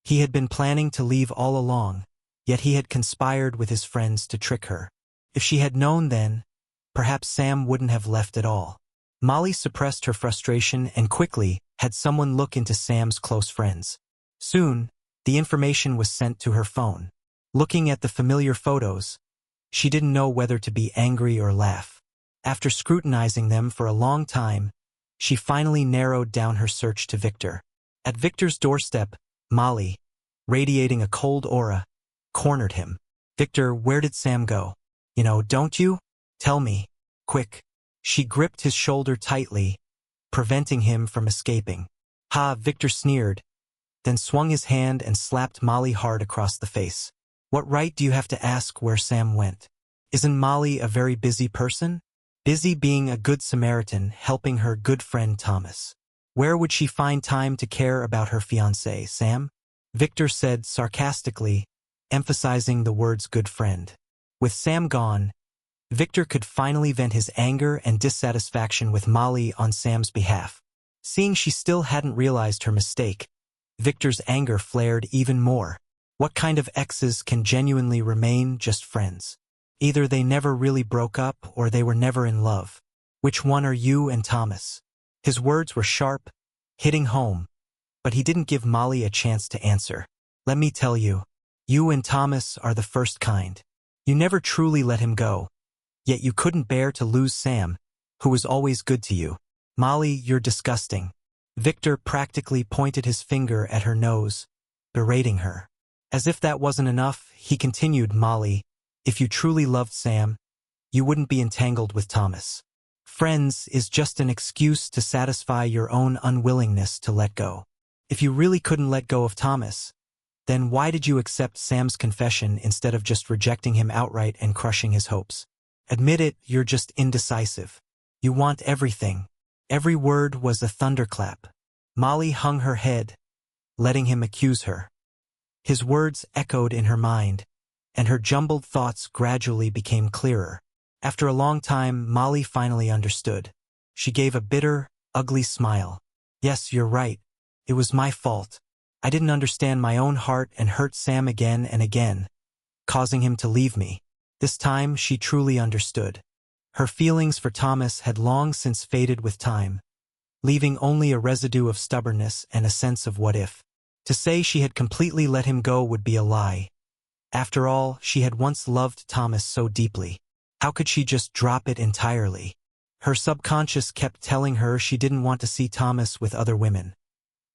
Speaker 1: He had been planning to leave all along, yet he had conspired with his friends to trick her. If she had known then, perhaps Sam wouldn't have left at all. Molly suppressed her frustration and quickly had someone look into Sam's close friends. Soon, the information was sent to her phone. Looking at the familiar photos, she didn't know whether to be angry or laugh. After scrutinizing them for a long time, she finally narrowed down her search to Victor. At Victor's doorstep, Molly, radiating a cold aura, cornered him. Victor, where did Sam go? You know, don't you? Tell me. Quick. She gripped his shoulder tightly, preventing him from escaping. Ha, Victor sneered, then swung his hand and slapped Molly hard across the face. What right do you have to ask where Sam went? Isn't Molly a very busy person? Busy being a good Samaritan, helping her good friend Thomas. Where would she find time to care about her fiancé, Sam? Victor said sarcastically, emphasizing the words good friend. With Sam gone, Victor could finally vent his anger and dissatisfaction with Molly on Sam's behalf. Seeing she still hadn't realized her mistake, Victor's anger flared even more. What kind of exes can genuinely remain just friends? Either they never really broke up or they were never in love. Which one are you and Thomas? His words were sharp, hitting home, but he didn't give Molly a chance to answer. Let me tell you, you and Thomas are the first kind. You never truly let him go, yet you couldn't bear to lose Sam, who was always good to you. Molly, you're disgusting. Victor practically pointed his finger at her nose, berating her. As if that wasn't enough, he continued, Molly, if you truly loved Sam, you wouldn't be entangled with Thomas. Friends is just an excuse to satisfy your own unwillingness to let go. If you really couldn't let go of Thomas, then why did you accept Sam's confession instead of just rejecting him outright and crushing his hopes? Admit it, you're just indecisive. You want everything. Every word was a thunderclap. Molly hung her head, letting him accuse her. His words echoed in her mind, and her jumbled thoughts gradually became clearer. After a long time, Molly finally understood. She gave a bitter, ugly smile. Yes, you're right. It was my fault. I didn't understand my own heart and hurt Sam again and again, causing him to leave me. This time, she truly understood. Her feelings for Thomas had long since faded with time, leaving only a residue of stubbornness and a sense of what if. To say she had completely let him go would be a lie. After all, she had once loved Thomas so deeply. How could she just drop it entirely? Her subconscious kept telling her she didn't want to see Thomas with other women.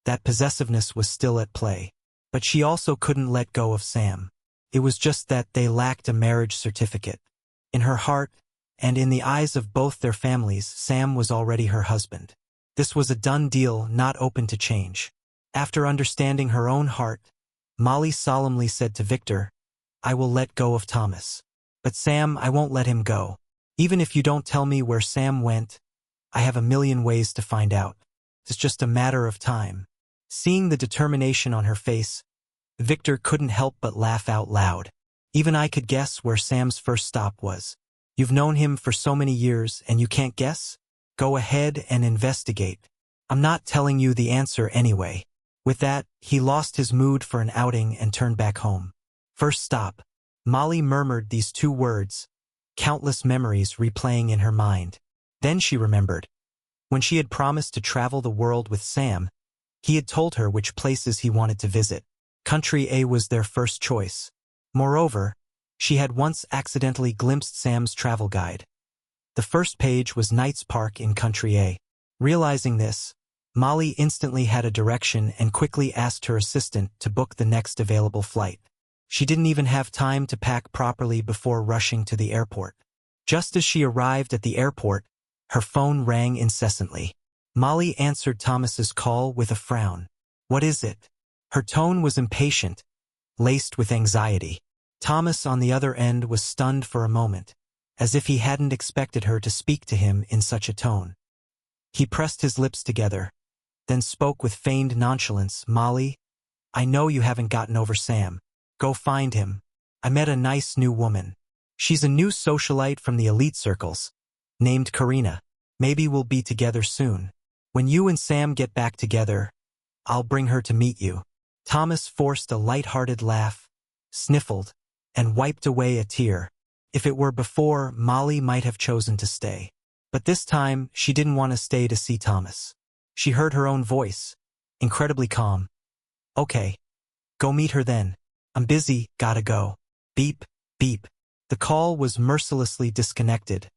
Speaker 1: That possessiveness was still at play. But she also couldn't let go of Sam. It was just that they lacked a marriage certificate. In her heart, and in the eyes of both their families, Sam was already her husband. This was a done deal, not open to change. After understanding her own heart, Molly solemnly said to Victor, "I will let go of Thomas. But Sam, I won't let him go. Even if you don't tell me where Sam went, I have a million ways to find out. It's just a matter of time." Seeing the determination on her face, Victor couldn't help but laugh out loud. "Even I could guess where Sam's first stop was. You've known him for so many years and you can't guess? Go ahead and investigate. I'm not telling you the answer anyway." With that, he lost his mood for an outing and turned back home. First stop. Molly murmured these two words, countless memories replaying in her mind. Then she remembered. When she had promised to travel the world with Sam, he had told her which places he wanted to visit. Country A was their first choice. Moreover, she had once accidentally glimpsed Sam's travel guide. The first page was Knights Park in Country A. Realizing this, Molly instantly had a direction and quickly asked her assistant to book the next available flight. She didn't even have time to pack properly before rushing to the airport. Just as she arrived at the airport, her phone rang incessantly. Molly answered Thomas's call with a frown. "What is it?" Her tone was impatient, laced with anxiety. Thomas on the other end was stunned for a moment, as if he hadn't expected her to speak to him in such a tone. He pressed his lips together, then spoke with feigned nonchalance. "Molly, I know you haven't gotten over Sam. Go find him. I met a nice new woman. She's a new socialite from the elite circles, named Karina. Maybe we'll be together soon. When you and Sam get back together, I'll bring her to meet you." Thomas forced a light-hearted laugh, sniffled, and wiped away a tear. If it were before, Molly might have chosen to stay. But this time, she didn't want to stay to see Thomas. She heard her own voice, incredibly calm. "Okay. Go meet her then. I'm busy, gotta go." Beep, beep. The call was mercilessly disconnected,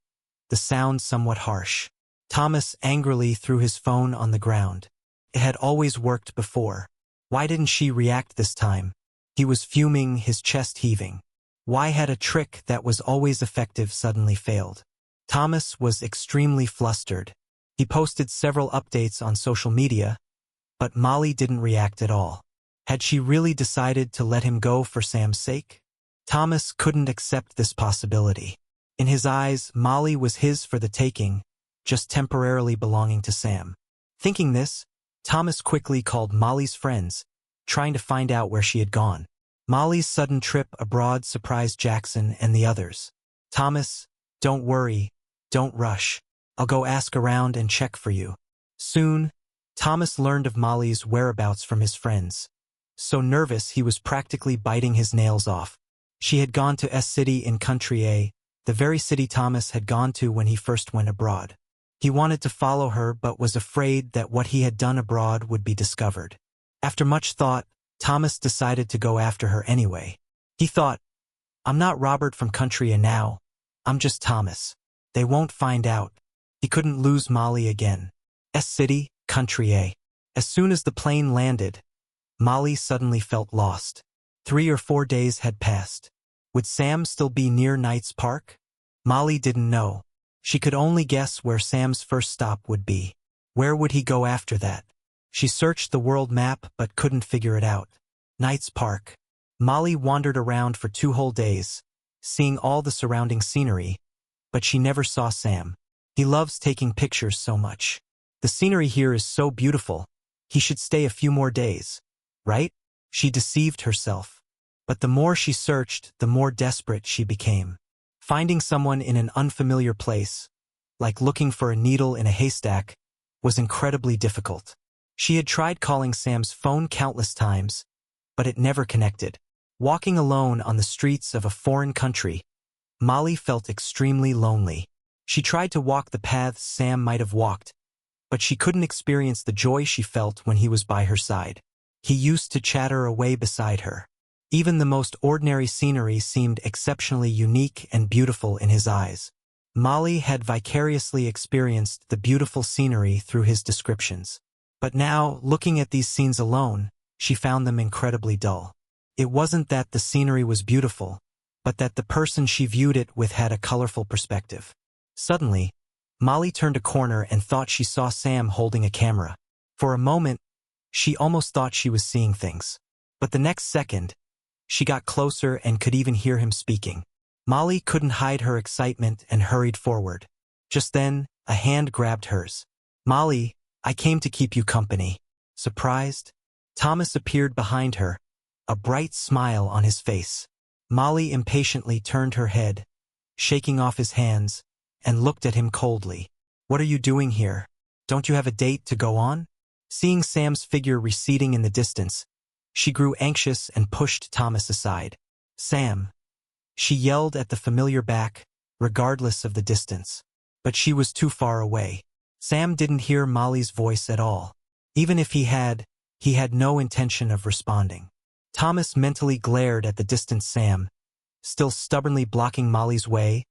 Speaker 1: the sound somewhat harsh. Thomas angrily threw his phone on the ground. It had always worked before. Why didn't she react this time? He was fuming, his chest heaving. Why had a trick that was always effective suddenly failed? Thomas was extremely flustered. He posted several updates on social media, but Molly didn't react at all. Had she really decided to let him go for Sam's sake? Thomas couldn't accept this possibility. In his eyes, Molly was his for the taking, just temporarily belonging to Sam. Thinking this, Thomas quickly called Molly's friends, trying to find out where she had gone. Molly's sudden trip abroad surprised Jackson and the others. "Thomas, don't worry, don't rush. I'll go ask around and check for you." Soon, Thomas learned of Molly's whereabouts from his friends. So nervous he was practically biting his nails off. She had gone to S City in Country A, the very city Thomas had gone to when he first went abroad. He wanted to follow her but was afraid that what he had done abroad would be discovered. After much thought, Thomas decided to go after her anyway. He thought, "I'm not Robert from Country A now. I'm just Thomas. They won't find out." He couldn't lose Molly again. S City, Country A. As soon as the plane landed, Molly suddenly felt lost. 3 or 4 days had passed. Would Sam still be near Knights Park? Molly didn't know. She could only guess where Sam's first stop would be. Where would he go after that? She searched the world map but couldn't figure it out. Knights Park. Molly wandered around for 2 whole days, seeing all the surrounding scenery, but she never saw Sam. He loves taking pictures so much. The scenery here is so beautiful. He should stay a few more days, right? She deceived herself. But the more she searched, the more desperate she became. Finding someone in an unfamiliar place, like looking for a needle in a haystack, was incredibly difficult. She had tried calling Sam's phone countless times, but it never connected. Walking alone on the streets of a foreign country, Molly felt extremely lonely. She tried to walk the paths Sam might have walked, but she couldn't experience the joy she felt when he was by her side. He used to chatter away beside her. Even the most ordinary scenery seemed exceptionally unique and beautiful in his eyes. Molly had vicariously experienced the beautiful scenery through his descriptions. But now, looking at these scenes alone, she found them incredibly dull. It wasn't that the scenery was beautiful, but that the person she viewed it with had a colorful perspective. Suddenly, Molly turned a corner and thought she saw Sam holding a camera. For a moment, she almost thought she was seeing things. But the next second, she got closer and could even hear him speaking. Molly couldn't hide her excitement and hurried forward. Just then, a hand grabbed hers. "Molly, I came to keep you company." Surprised, Thomas appeared behind her, a bright smile on his face. Molly impatiently turned her head, shaking off his hands, and looked at him coldly. "What are you doing here? Don't you have a date to go on?" Seeing Sam's figure receding in the distance, she grew anxious and pushed Thomas aside. "Sam!" She yelled at the familiar back, regardless of the distance. But she was too far away. Sam didn't hear Molly's voice at all. Even if he had no intention of responding. Thomas mentally glared at the distant Sam, still stubbornly blocking Molly's way,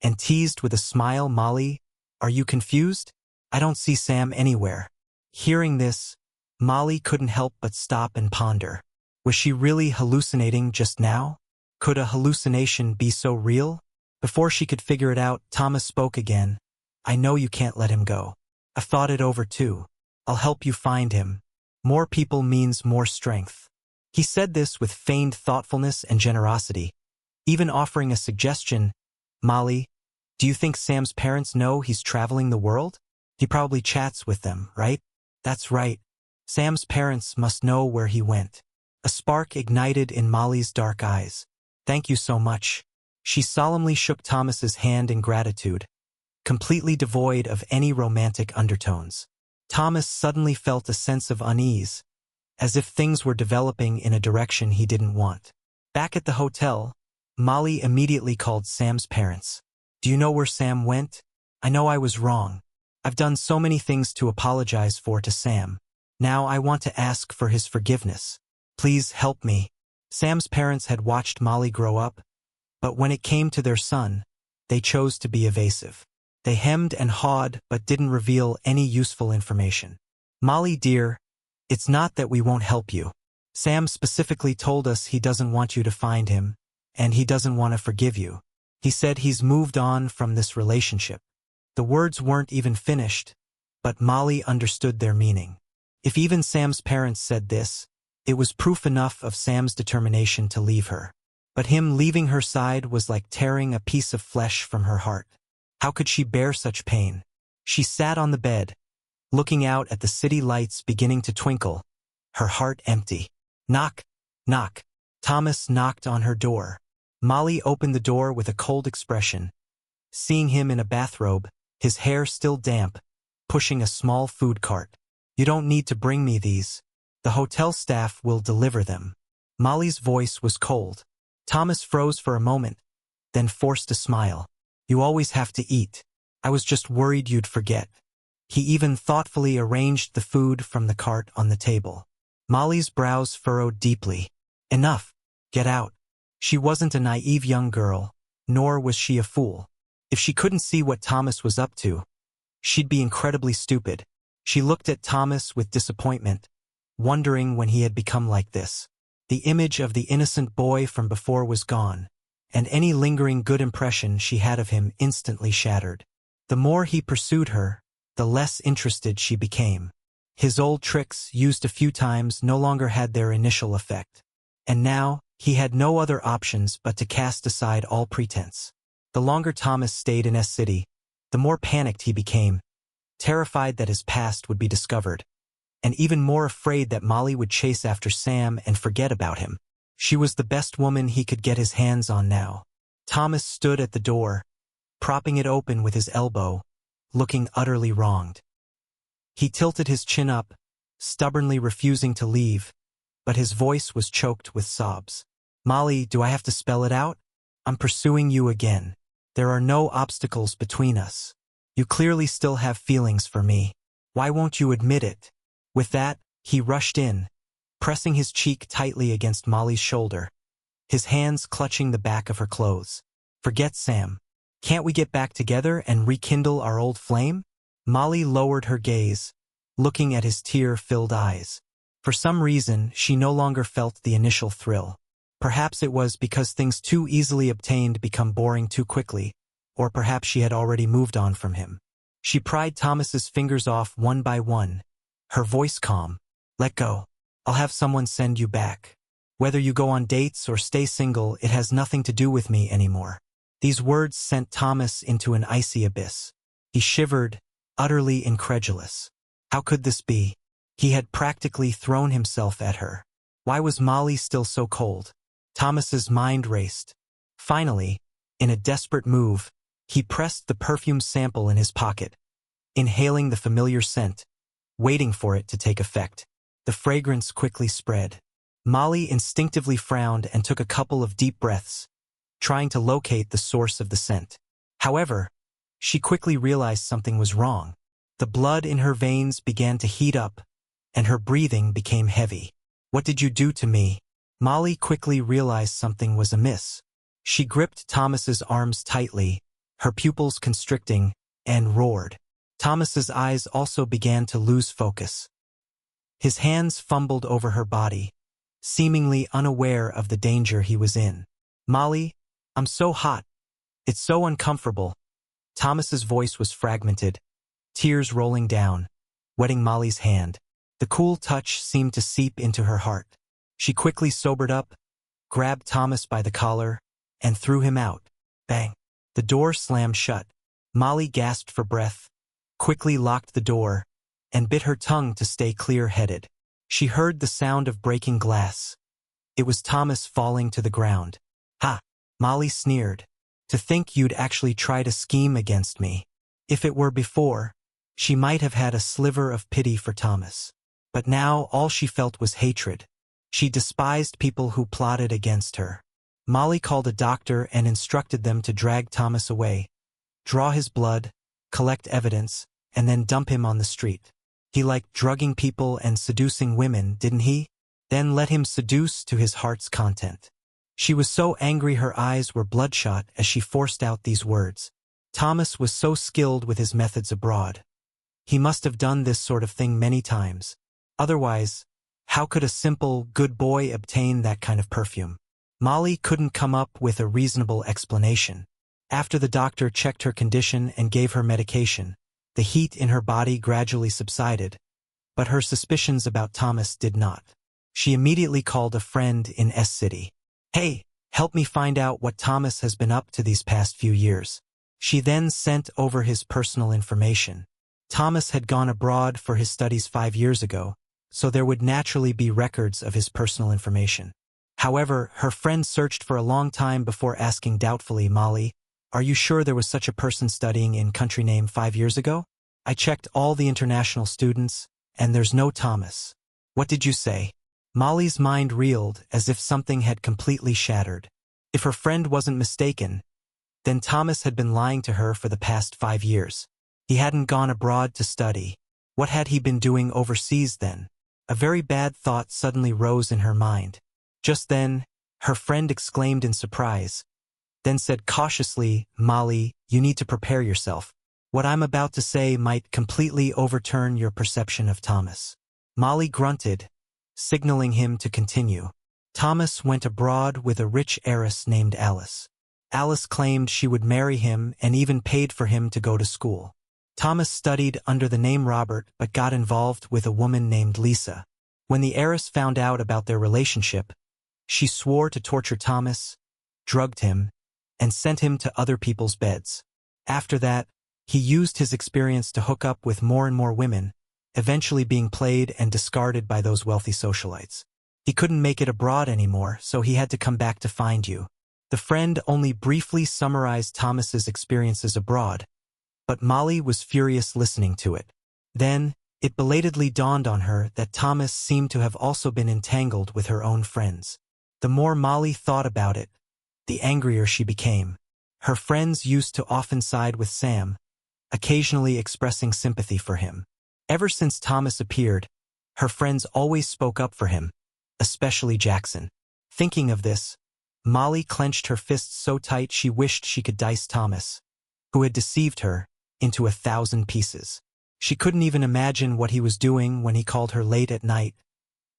Speaker 1: and teased with a smile, "Molly, are you confused? I don't see Sam anywhere." Hearing this, Molly couldn't help but stop and ponder. Was she really hallucinating just now? Could a hallucination be so real? Before she could figure it out, Thomas spoke again. "I know you can't let him go. I've thought it over too. I'll help you find him. More people means more strength." He said this with feigned thoughtfulness and generosity, even offering a suggestion. "Molly, do you think Sam's parents know he's traveling the world? He probably chats with them, right?" "That's right. Sam's parents must know where he went." A spark ignited in Molly's dark eyes. "Thank you so much." She solemnly shook Thomas's hand in gratitude, completely devoid of any romantic undertones. Thomas suddenly felt a sense of unease, as if things were developing in a direction he didn't want. Back at the hotel, Molly immediately called Sam's parents. "Do you know where Sam went? I know I was wrong. I've done so many things to apologize for to Sam. Now I want to ask for his forgiveness. Please help me." Sam's parents had watched Molly grow up, but when it came to their son, they chose to be evasive. They hemmed and hawed but didn't reveal any useful information. "Molly dear, it's not that we won't help you. Sam specifically told us he doesn't want you to find him, and he doesn't want to forgive you. He said he's moved on from this relationship." The words weren't even finished, but Molly understood their meaning. If even Sam's parents said this, it was proof enough of Sam's determination to leave her. But him leaving her side was like tearing a piece of flesh from her heart. How could she bear such pain? She sat on the bed, looking out at the city lights beginning to twinkle, her heart empty. Knock, knock. Thomas knocked on her door. Molly opened the door with a cold expression, seeing him in a bathrobe, his hair still damp, pushing a small food cart. "You don't need to bring me these. The hotel staff will deliver them." Molly's voice was cold. Thomas froze for a moment, then forced a smile. "You always have to eat. I was just worried you'd forget." He even thoughtfully arranged the food from the cart on the table. Molly's brows furrowed deeply. Enough. Get out. She wasn't a naive young girl, nor was she a fool. If she couldn't see what Thomas was up to, she'd be incredibly stupid. She looked at Thomas with disappointment, wondering when he had become like this. The image of the innocent boy from before was gone, and any lingering good impression she had of him instantly shattered. The more he pursued her, the less interested she became. His old tricks, used a few times, no longer had their initial effect. And now, he had no other options but to cast aside all pretense. The longer Thomas stayed in S-City, the more panicked he became, terrified that his past would be discovered, and even more afraid that Molly would chase after Sam and forget about him. She was the best woman he could get his hands on now. Thomas stood at the door, propping it open with his elbow, looking utterly wronged. He tilted his chin up, stubbornly refusing to leave, but his voice was choked with sobs. "Molly, do I have to spell it out? I'm pursuing you again. There are no obstacles between us. You clearly still have feelings for me. Why won't you admit it?" With that, he rushed in, pressing his cheek tightly against Molly's shoulder, his hands clutching the back of her clothes. "Forget Sam. Can't we get back together and rekindle our old flame? Molly lowered her gaze, looking at his tear-filled eyes. For some reason, she no longer felt the initial thrill. Perhaps it was because things too easily obtained become boring too quickly, or perhaps she had already moved on from him. She pried Thomas's fingers off one by one, her voice calm. Let go. I'll have someone send you back. Whether you go on dates or stay single, it has nothing to do with me anymore. These words sent Thomas into an icy abyss. He shivered, utterly incredulous. How could this be? He had practically thrown himself at her. Why was Molly still so cold? Thomas's mind raced. Finally, in a desperate move, he pressed the perfume sample in his pocket, inhaling the familiar scent, waiting for it to take effect. The fragrance quickly spread. Molly instinctively frowned and took a couple of deep breaths, trying to locate the source of the scent. However, she quickly realized something was wrong. The blood in her veins began to heat up, and her breathing became heavy. What did you do to me? Molly quickly realized something was amiss. She gripped Thomas's arms tightly, her pupils constricting, and roared. Thomas's eyes also began to lose focus. His hands fumbled over her body, seemingly unaware of the danger he was in. Molly, I'm so hot. It's so uncomfortable. Thomas's voice was fragmented, tears rolling down, wetting Molly's hand. The cool touch seemed to seep into her heart. She quickly sobered up, grabbed Thomas by the collar, and threw him out. Bang! The door slammed shut. Molly gasped for breath, quickly locked the door, and bit her tongue to stay clear-headed. She heard the sound of breaking glass. It was Thomas falling to the ground. Ha! Molly sneered. To think you'd actually try to scheme against me. If it were before, she might have had a sliver of pity for Thomas. But now all she felt was hatred. She despised people who plotted against her. Molly called a doctor and instructed them to drag Thomas away, draw his blood, collect evidence, and then dump him on the street. He liked drugging people and seducing women, didn't he? Then let him seduce to his heart's content. She was so angry her eyes were bloodshot as she forced out these words. Thomas was so skilled with his methods abroad. He must have done this sort of thing many times. Otherwise, how could a simple, good boy obtain that kind of perfume? Molly couldn't come up with a reasonable explanation. After the doctor checked her condition and gave her medication, the heat in her body gradually subsided, but her suspicions about Thomas did not. She immediately called a friend in S-City. Hey, help me find out what Thomas has been up to these past few years. She then sent over his personal information. Thomas had gone abroad for his studies 5 years ago, so there would naturally be records of his personal information. However, her friend searched for a long time before asking doubtfully, Molly, are you sure there was such a person studying in country name 5 years ago? I checked all the international students, and there's no Thomas. What did you say? Molly's mind reeled as if something had completely shattered. If her friend wasn't mistaken, then Thomas had been lying to her for the past 5 years. He hadn't gone abroad to study. What had he been doing overseas then? A very bad thought suddenly rose in her mind. Just then, her friend exclaimed in surprise, then said cautiously, Molly, you need to prepare yourself. What I'm about to say might completely overturn your perception of Thomas. Molly grunted, signaling him to continue. Thomas went abroad with a rich heiress named Alice. Alice claimed she would marry him and even paid for him to go to school. Thomas studied under the name Robert but got involved with a woman named Lisa. When the heiress found out about their relationship, she swore to torture Thomas, drugged him, and sent him to other people's beds. After that, he used his experience to hook up with more and more women, eventually being played and discarded by those wealthy socialites. He couldn't make it abroad anymore, so he had to come back to find you. The friend only briefly summarized Thomas's experiences abroad, but Molly was furious listening to it. Then, it belatedly dawned on her that Thomas seemed to have also been entangled with her own friends. The more Molly thought about it, the angrier she became. Her friends used to often side with Sam, occasionally expressing sympathy for him. Ever since Thomas appeared, her friends always spoke up for him, especially Jackson. Thinking of this, Molly clenched her fists so tight she wished she could dice Thomas. who had deceived her, into 1,000 pieces. She couldn't even imagine what he was doing when he called her late at night,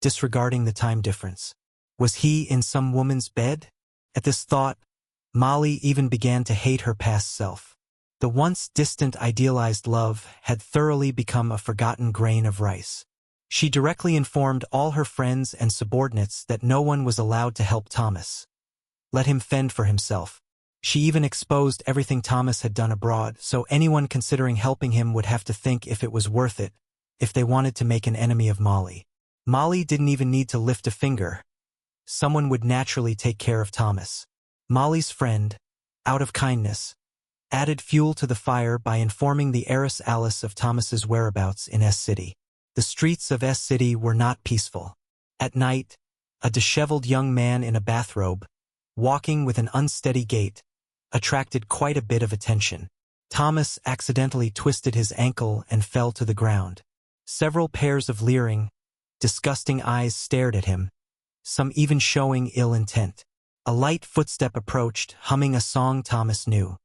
Speaker 1: disregarding the time difference. Was he in some woman's bed? At this thought, Molly even began to hate her past self. The once distant idealized love had thoroughly become a forgotten grain of rice. She directly informed all her friends and subordinates that no one was allowed to help Thomas. Let him fend for himself. She even exposed everything Thomas had done abroad, so anyone considering helping him would have to think if it was worth it, if they wanted to make an enemy of Molly. Molly didn't even need to lift a finger. Someone would naturally take care of Thomas. Molly's friend, out of kindness, added fuel to the fire by informing the heiress Alice of Thomas's whereabouts in S City. The streets of S City were not peaceful. At night, a disheveled young man in a bathrobe, walking with an unsteady gait, attracted quite a bit of attention. Thomas accidentally twisted his ankle and fell to the ground. Several pairs of leering, disgusting eyes stared at him, some even showing ill intent. A light footstep approached, humming a song Thomas knew.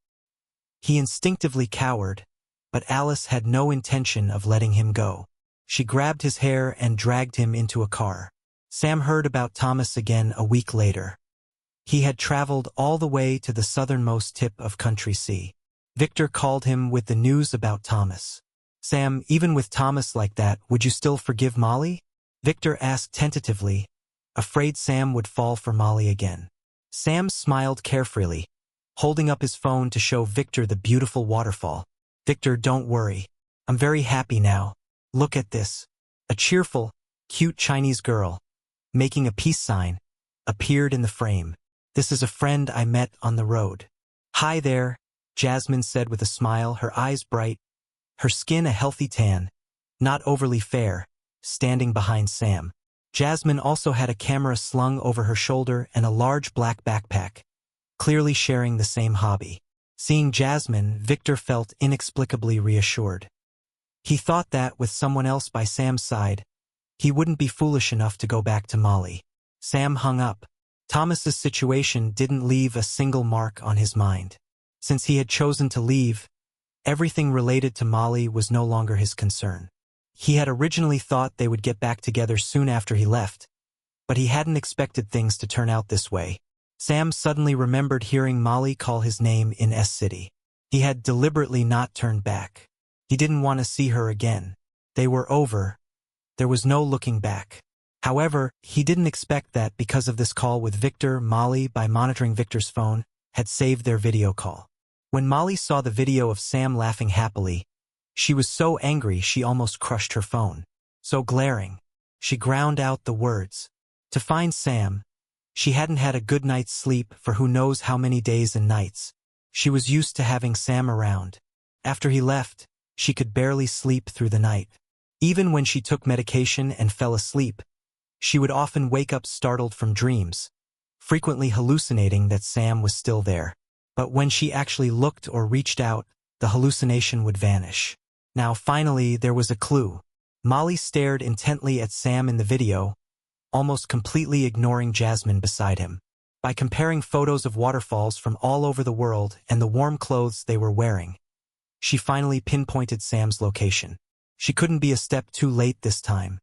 Speaker 1: He instinctively cowered, but Alice had no intention of letting him go. She grabbed his hair and dragged him into a car. Sam heard about Thomas again a week later. He had traveled all the way to the southernmost tip of Country C. Victor called him with the news about Thomas. "Sam, even with Thomas like that, would you still forgive Molly?" Victor asked tentatively, afraid Sam would fall for Molly again. Sam smiled carefreely, holding up his phone to show Victor the beautiful waterfall. "Victor, don't worry. I'm very happy now. Look at this." A cheerful, cute Chinese girl, making a peace sign, appeared in the frame. "This is a friend I met on the road." "Hi there," Jasmine said with a smile, her eyes bright, her skin a healthy tan, not overly fair, standing behind Sam. Jasmine also had a camera slung over her shoulder and a large black backpack, clearly sharing the same hobby. Seeing Jasmine, Victor felt inexplicably reassured. He thought that, with someone else by Sam's side, he wouldn't be foolish enough to go back to Molly. Sam hung up. Thomas's situation didn't leave a single mark on his mind. Since he had chosen to leave, everything related to Molly was no longer his concern. He had originally thought they would get back together soon after he left, but he hadn't expected things to turn out this way. Sam suddenly remembered hearing Molly call his name in S City. He had deliberately not turned back. He didn't want to see her again. They were over. There was no looking back. However, he didn't expect that because of this call with Victor, Molly, by monitoring Victor's phone, had saved their video call. When Molly saw the video of Sam laughing happily, she was so angry she almost crushed her phone. So glaring, she ground out the words. To find Sam, she hadn't had a good night's sleep for who knows how many days and nights. She was used to having Sam around. After he left, she could barely sleep through the night. Even when she took medication and fell asleep, she would often wake up startled from dreams, frequently hallucinating that Sam was still there. But when she actually looked or reached out, the hallucination would vanish. Now finally there was a clue. Molly stared intently at Sam in the video, almost completely ignoring Jasmine beside him. By comparing photos of waterfalls from all over the world and the warm clothes they were wearing, she finally pinpointed Sam's location. She couldn't be a step too late this time.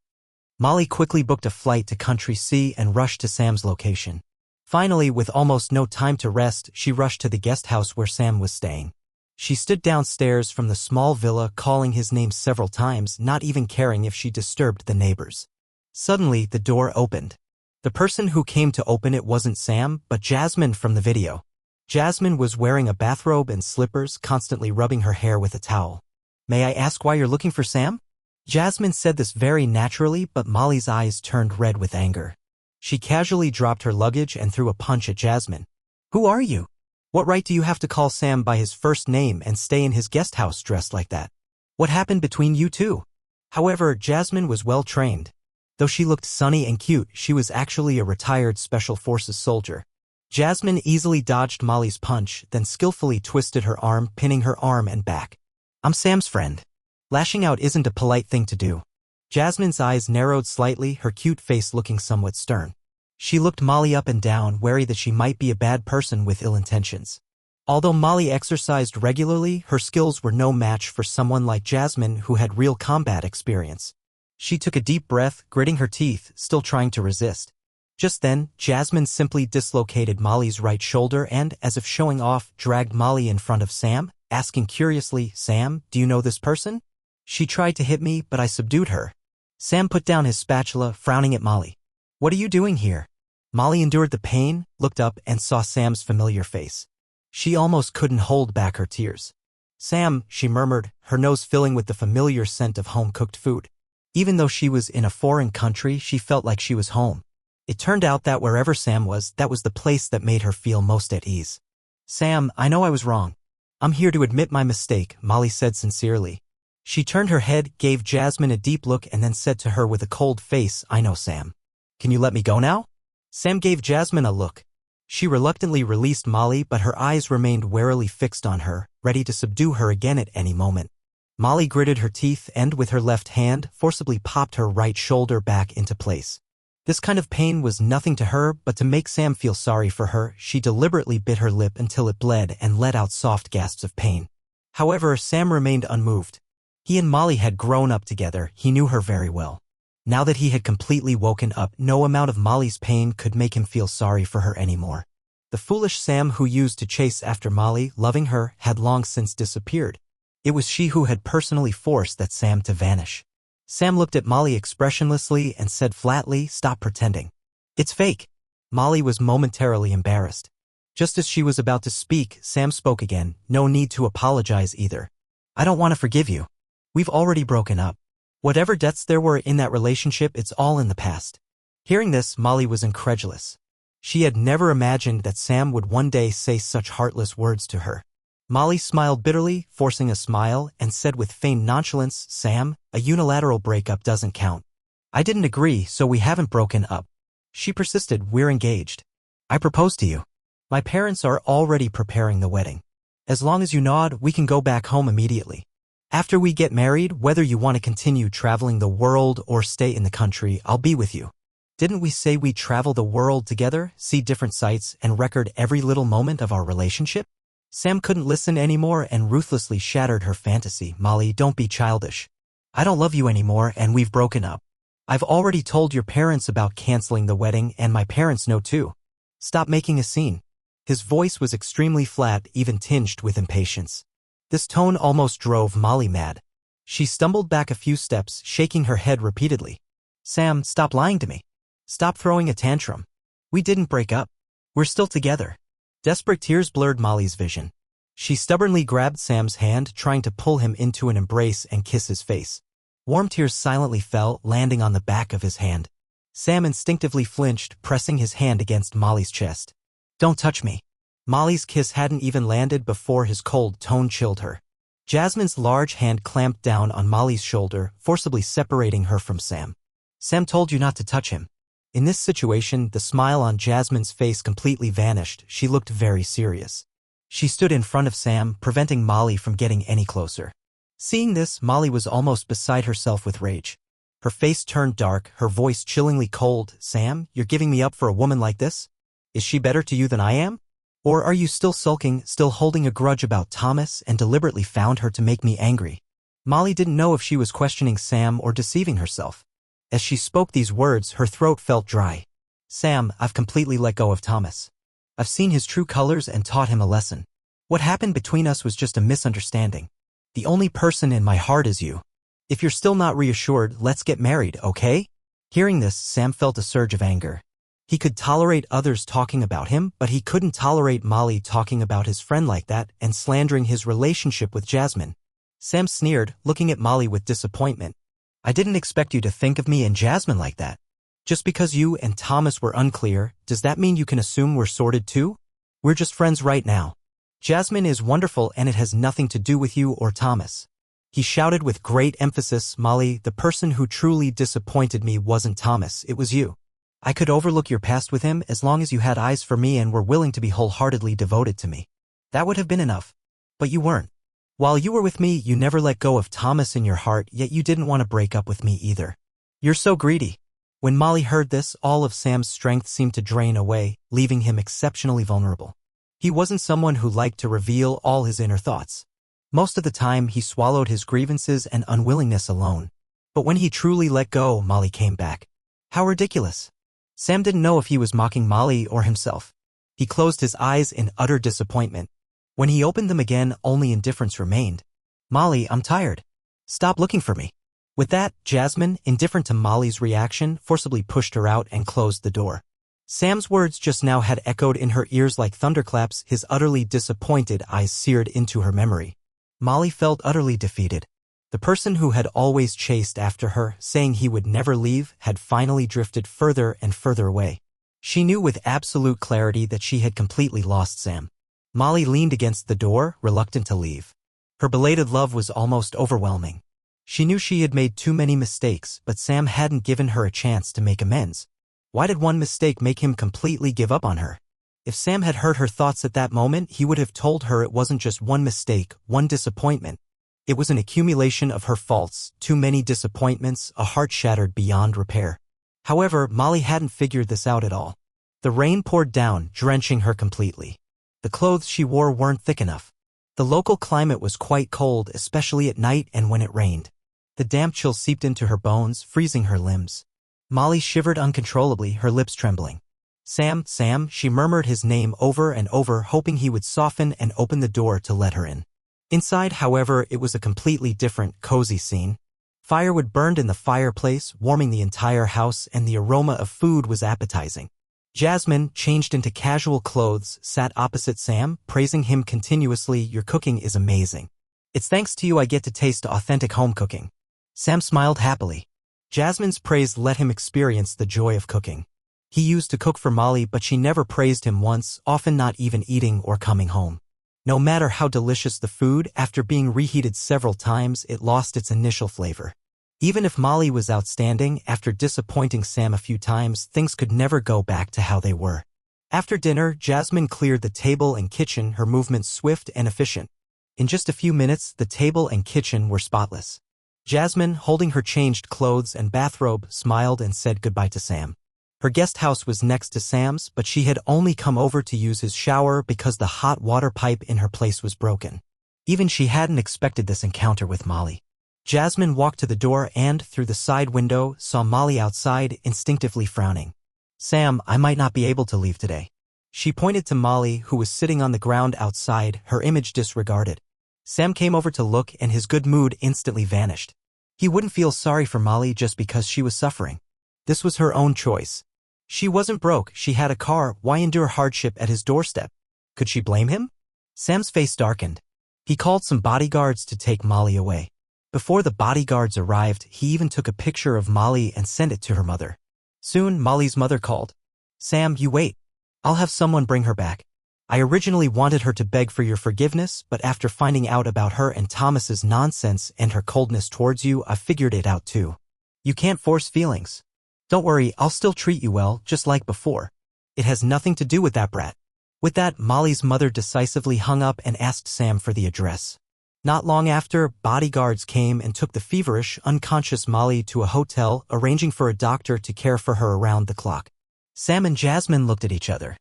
Speaker 1: Molly quickly booked a flight to Country C and rushed to Sam's location. Finally, with almost no time to rest, she rushed to the guest house where Sam was staying. She stood downstairs from the small villa, calling his name several times, not even caring if she disturbed the neighbors. Suddenly, the door opened. The person who came to open it wasn't Sam, but Jasmine from the video. Jasmine was wearing a bathrobe and slippers, constantly rubbing her hair with a towel. "May I ask why you're looking for Sam?" Jasmine said this very naturally, but Molly's eyes turned red with anger. She casually dropped her luggage and threw a punch at Jasmine. "Who are you? What right do you have to call Sam by his first name and stay in his guest house dressed like that? What happened between you two?" However, Jasmine was well trained. Though she looked sunny and cute, she was actually a retired Special Forces soldier. Jasmine easily dodged Molly's punch, then skillfully twisted her arm, pinning her arm and back. "I'm Sam's friend. Lashing out isn't a polite thing to do." Jasmine's eyes narrowed slightly, her cute face looking somewhat stern. She looked Molly up and down, wary that she might be a bad person with ill intentions. Although Molly exercised regularly, her skills were no match for someone like Jasmine who had real combat experience. She took a deep breath, gritting her teeth, still trying to resist. Just then, Jasmine simply dislocated Molly's right shoulder and, as if showing off, dragged Molly in front of Sam, asking curiously, "Sam, do you know this person?" "She tried to hit me, but I subdued her." Sam put down his spatula, frowning at Molly. "What are you doing here?" Molly endured the pain, looked up, and saw Sam's familiar face. She almost couldn't hold back her tears. "Sam," she murmured, her nose filling with the familiar scent of home-cooked food. Even though she was in a foreign country, she felt like she was home. It turned out that wherever Sam was, that was the place that made her feel most at ease. "Sam, I know I was wrong. I'm here to admit my mistake," Molly said sincerely. She turned her head, gave Jasmine a deep look, and then said to her with a cold face, "I know, Sam. Can you let me go now?" Sam gave Jasmine a look. She reluctantly released Molly, but her eyes remained warily fixed on her, ready to subdue her again at any moment. Molly gritted her teeth and, with her left hand, forcibly popped her right shoulder back into place. This kind of pain was nothing to her, but to make Sam feel sorry for her, she deliberately bit her lip until it bled and let out soft gasps of pain. However, Sam remained unmoved. He and Molly had grown up together, he knew her very well. Now that he had completely woken up, no amount of Molly's pain could make him feel sorry for her anymore. The foolish Sam who used to chase after Molly, loving her, had long since disappeared. It was she who had personally forced that Sam to vanish. Sam looked at Molly expressionlessly and said flatly, "Stop pretending. It's fake." Molly was momentarily embarrassed. Just as she was about to speak, Sam spoke again. "No need to apologize either. I don't want to forgive you. We've already broken up. Whatever debts there were in that relationship, it's all in the past." Hearing this, Molly was incredulous. She had never imagined that Sam would one day say such heartless words to her. Molly smiled bitterly, forcing a smile, and said with feigned nonchalance, "Sam, a unilateral breakup doesn't count. I didn't agree, so we haven't broken up." She persisted, "We're engaged. I proposed to you. My parents are already preparing the wedding. As long as you nod, we can go back home immediately. After we get married, whether you want to continue traveling the world or stay in the country, I'll be with you. Didn't we say we'd travel the world together, see different sights, and record every little moment of our relationship?" Sam couldn't listen anymore and ruthlessly shattered her fantasy. "Molly, don't be childish. I don't love you anymore and we've broken up. I've already told your parents about canceling the wedding and my parents know too. Stop making a scene." His voice was extremely flat, even tinged with impatience. This tone almost drove Molly mad. She stumbled back a few steps, shaking her head repeatedly. "Sam, stop lying to me. Stop throwing a tantrum. We didn't break up. We're still together." Desperate tears blurred Molly's vision. She stubbornly grabbed Sam's hand, trying to pull him into an embrace and kiss his face. Warm tears silently fell, landing on the back of his hand. Sam instinctively flinched, pressing his hand against Molly's chest. "Don't touch me." Molly's kiss hadn't even landed before his cold tone chilled her. Jasmine's large hand clamped down on Molly's shoulder, forcibly separating her from Sam. "Sam told you not to touch him." In this situation, the smile on Jasmine's face completely vanished. She looked very serious. She stood in front of Sam, preventing Molly from getting any closer. Seeing this, Molly was almost beside herself with rage. Her face turned dark, her voice chillingly cold. "Sam, you're giving me up for a woman like this? Is she better to you than I am? Or are you still sulking, still holding a grudge about Thomas and deliberately found her to make me angry?" Molly didn't know if she was questioning Sam or deceiving herself. As she spoke these words, her throat felt dry. "Sam, I've completely let go of Thomas. I've seen his true colors and taught him a lesson. What happened between us was just a misunderstanding. The only person in my heart is you. If you're still not reassured, let's get married, okay?" Hearing this, Sam felt a surge of anger. He could tolerate others talking about him, but he couldn't tolerate Molly talking about his friend like that and slandering his relationship with Jasmine. Sam sneered, looking at Molly with disappointment. "I didn't expect you to think of me and Jasmine like that. Just because you and Thomas were unclear, does that mean you can assume we're sorted too? We're just friends right now. Jasmine is wonderful and it has nothing to do with you or Thomas." He shouted with great emphasis, "Molly, the person who truly disappointed me wasn't Thomas, it was you. I could overlook your past with him as long as you had eyes for me and were willing to be wholeheartedly devoted to me. That would have been enough. But you weren't. While you were with me, you never let go of Thomas in your heart, yet you didn't want to break up with me either. You're so greedy." When Molly heard this, all of Sam's strength seemed to drain away, leaving him exceptionally vulnerable. He wasn't someone who liked to reveal all his inner thoughts. Most of the time, he swallowed his grievances and unwillingness alone. But when he truly let go, Molly came back. How ridiculous. Sam didn't know if he was mocking Molly or himself. He closed his eyes in utter disappointment. When he opened them again, only indifference remained. Molly, I'm tired. Stop looking for me. With that, Jasmine, indifferent to Molly's reaction, forcibly pushed her out and closed the door. Sam's words just now had echoed in her ears like thunderclaps, his utterly disappointed eyes seared into her memory. Molly felt utterly defeated. The person who had always chased after her, saying he would never leave, had finally drifted further and further away. She knew with absolute clarity that she had completely lost Sam. Molly leaned against the door, reluctant to leave. Her belated love was almost overwhelming. She knew she had made too many mistakes, but Sam hadn't given her a chance to make amends. Why did one mistake make him completely give up on her? If Sam had heard her thoughts at that moment, he would have told her it wasn't just one mistake, one disappointment. It was an accumulation of her faults, too many disappointments, a heart shattered beyond repair. However, Molly hadn't figured this out at all. The rain poured down, drenching her completely. The clothes she wore weren't thick enough. The local climate was quite cold, especially at night and when it rained. The damp chill seeped into her bones, freezing her limbs. Molly shivered uncontrollably, her lips trembling. Sam, Sam, she murmured his name over and over, hoping he would soften and open the door to let her in. Inside, however, it was a completely different, cozy scene. Firewood burned in the fireplace, warming the entire house, and the aroma of food was appetizing. Jasmine, changed into casual clothes, sat opposite Sam, praising him continuously. Your cooking is amazing. It's thanks to you I get to taste authentic home cooking. Sam smiled happily. Jasmine's praise let him experience the joy of cooking. He used to cook for Molly, but she never praised him once, often not even eating or coming home. No matter how delicious the food, after being reheated several times, it lost its initial flavor. Even if Molly was outstanding, after disappointing Sam a few times, things could never go back to how they were. After dinner, Jasmine cleared the table and kitchen, her movements swift and efficient. In just a few minutes, the table and kitchen were spotless. Jasmine, holding her changed clothes and bathrobe, smiled and said goodbye to Sam. Her guest house was next to Sam's, but she had only come over to use his shower because the hot water pipe in her place was broken. Even she hadn't expected this encounter with Molly. Jasmine walked to the door and, through the side window, saw Molly outside, instinctively frowning. Sam, I might not be able to leave today. She pointed to Molly, who was sitting on the ground outside, her image disregarded. Sam came over to look, and his good mood instantly vanished. He wouldn't feel sorry for Molly just because she was suffering. This was her own choice. She wasn't broke, she had a car, why endure hardship at his doorstep? Could she blame him? Sam's face darkened. He called some bodyguards to take Molly away. Before the bodyguards arrived, he even took a picture of Molly and sent it to her mother. Soon, Molly's mother called. Sam, you wait. I'll have someone bring her back. I originally wanted her to beg for your forgiveness, but after finding out about her and Thomas's nonsense and her coldness towards you, I figured it out too. You can't force feelings. Don't worry, I'll still treat you well, just like before. It has nothing to do with that brat. With that, Molly's mother decisively hung up and asked Sam for the address. Not long after, bodyguards came and took the feverish, unconscious Molly to a hotel, arranging for a doctor to care for her around the clock. Sam and Jasmine looked at each other.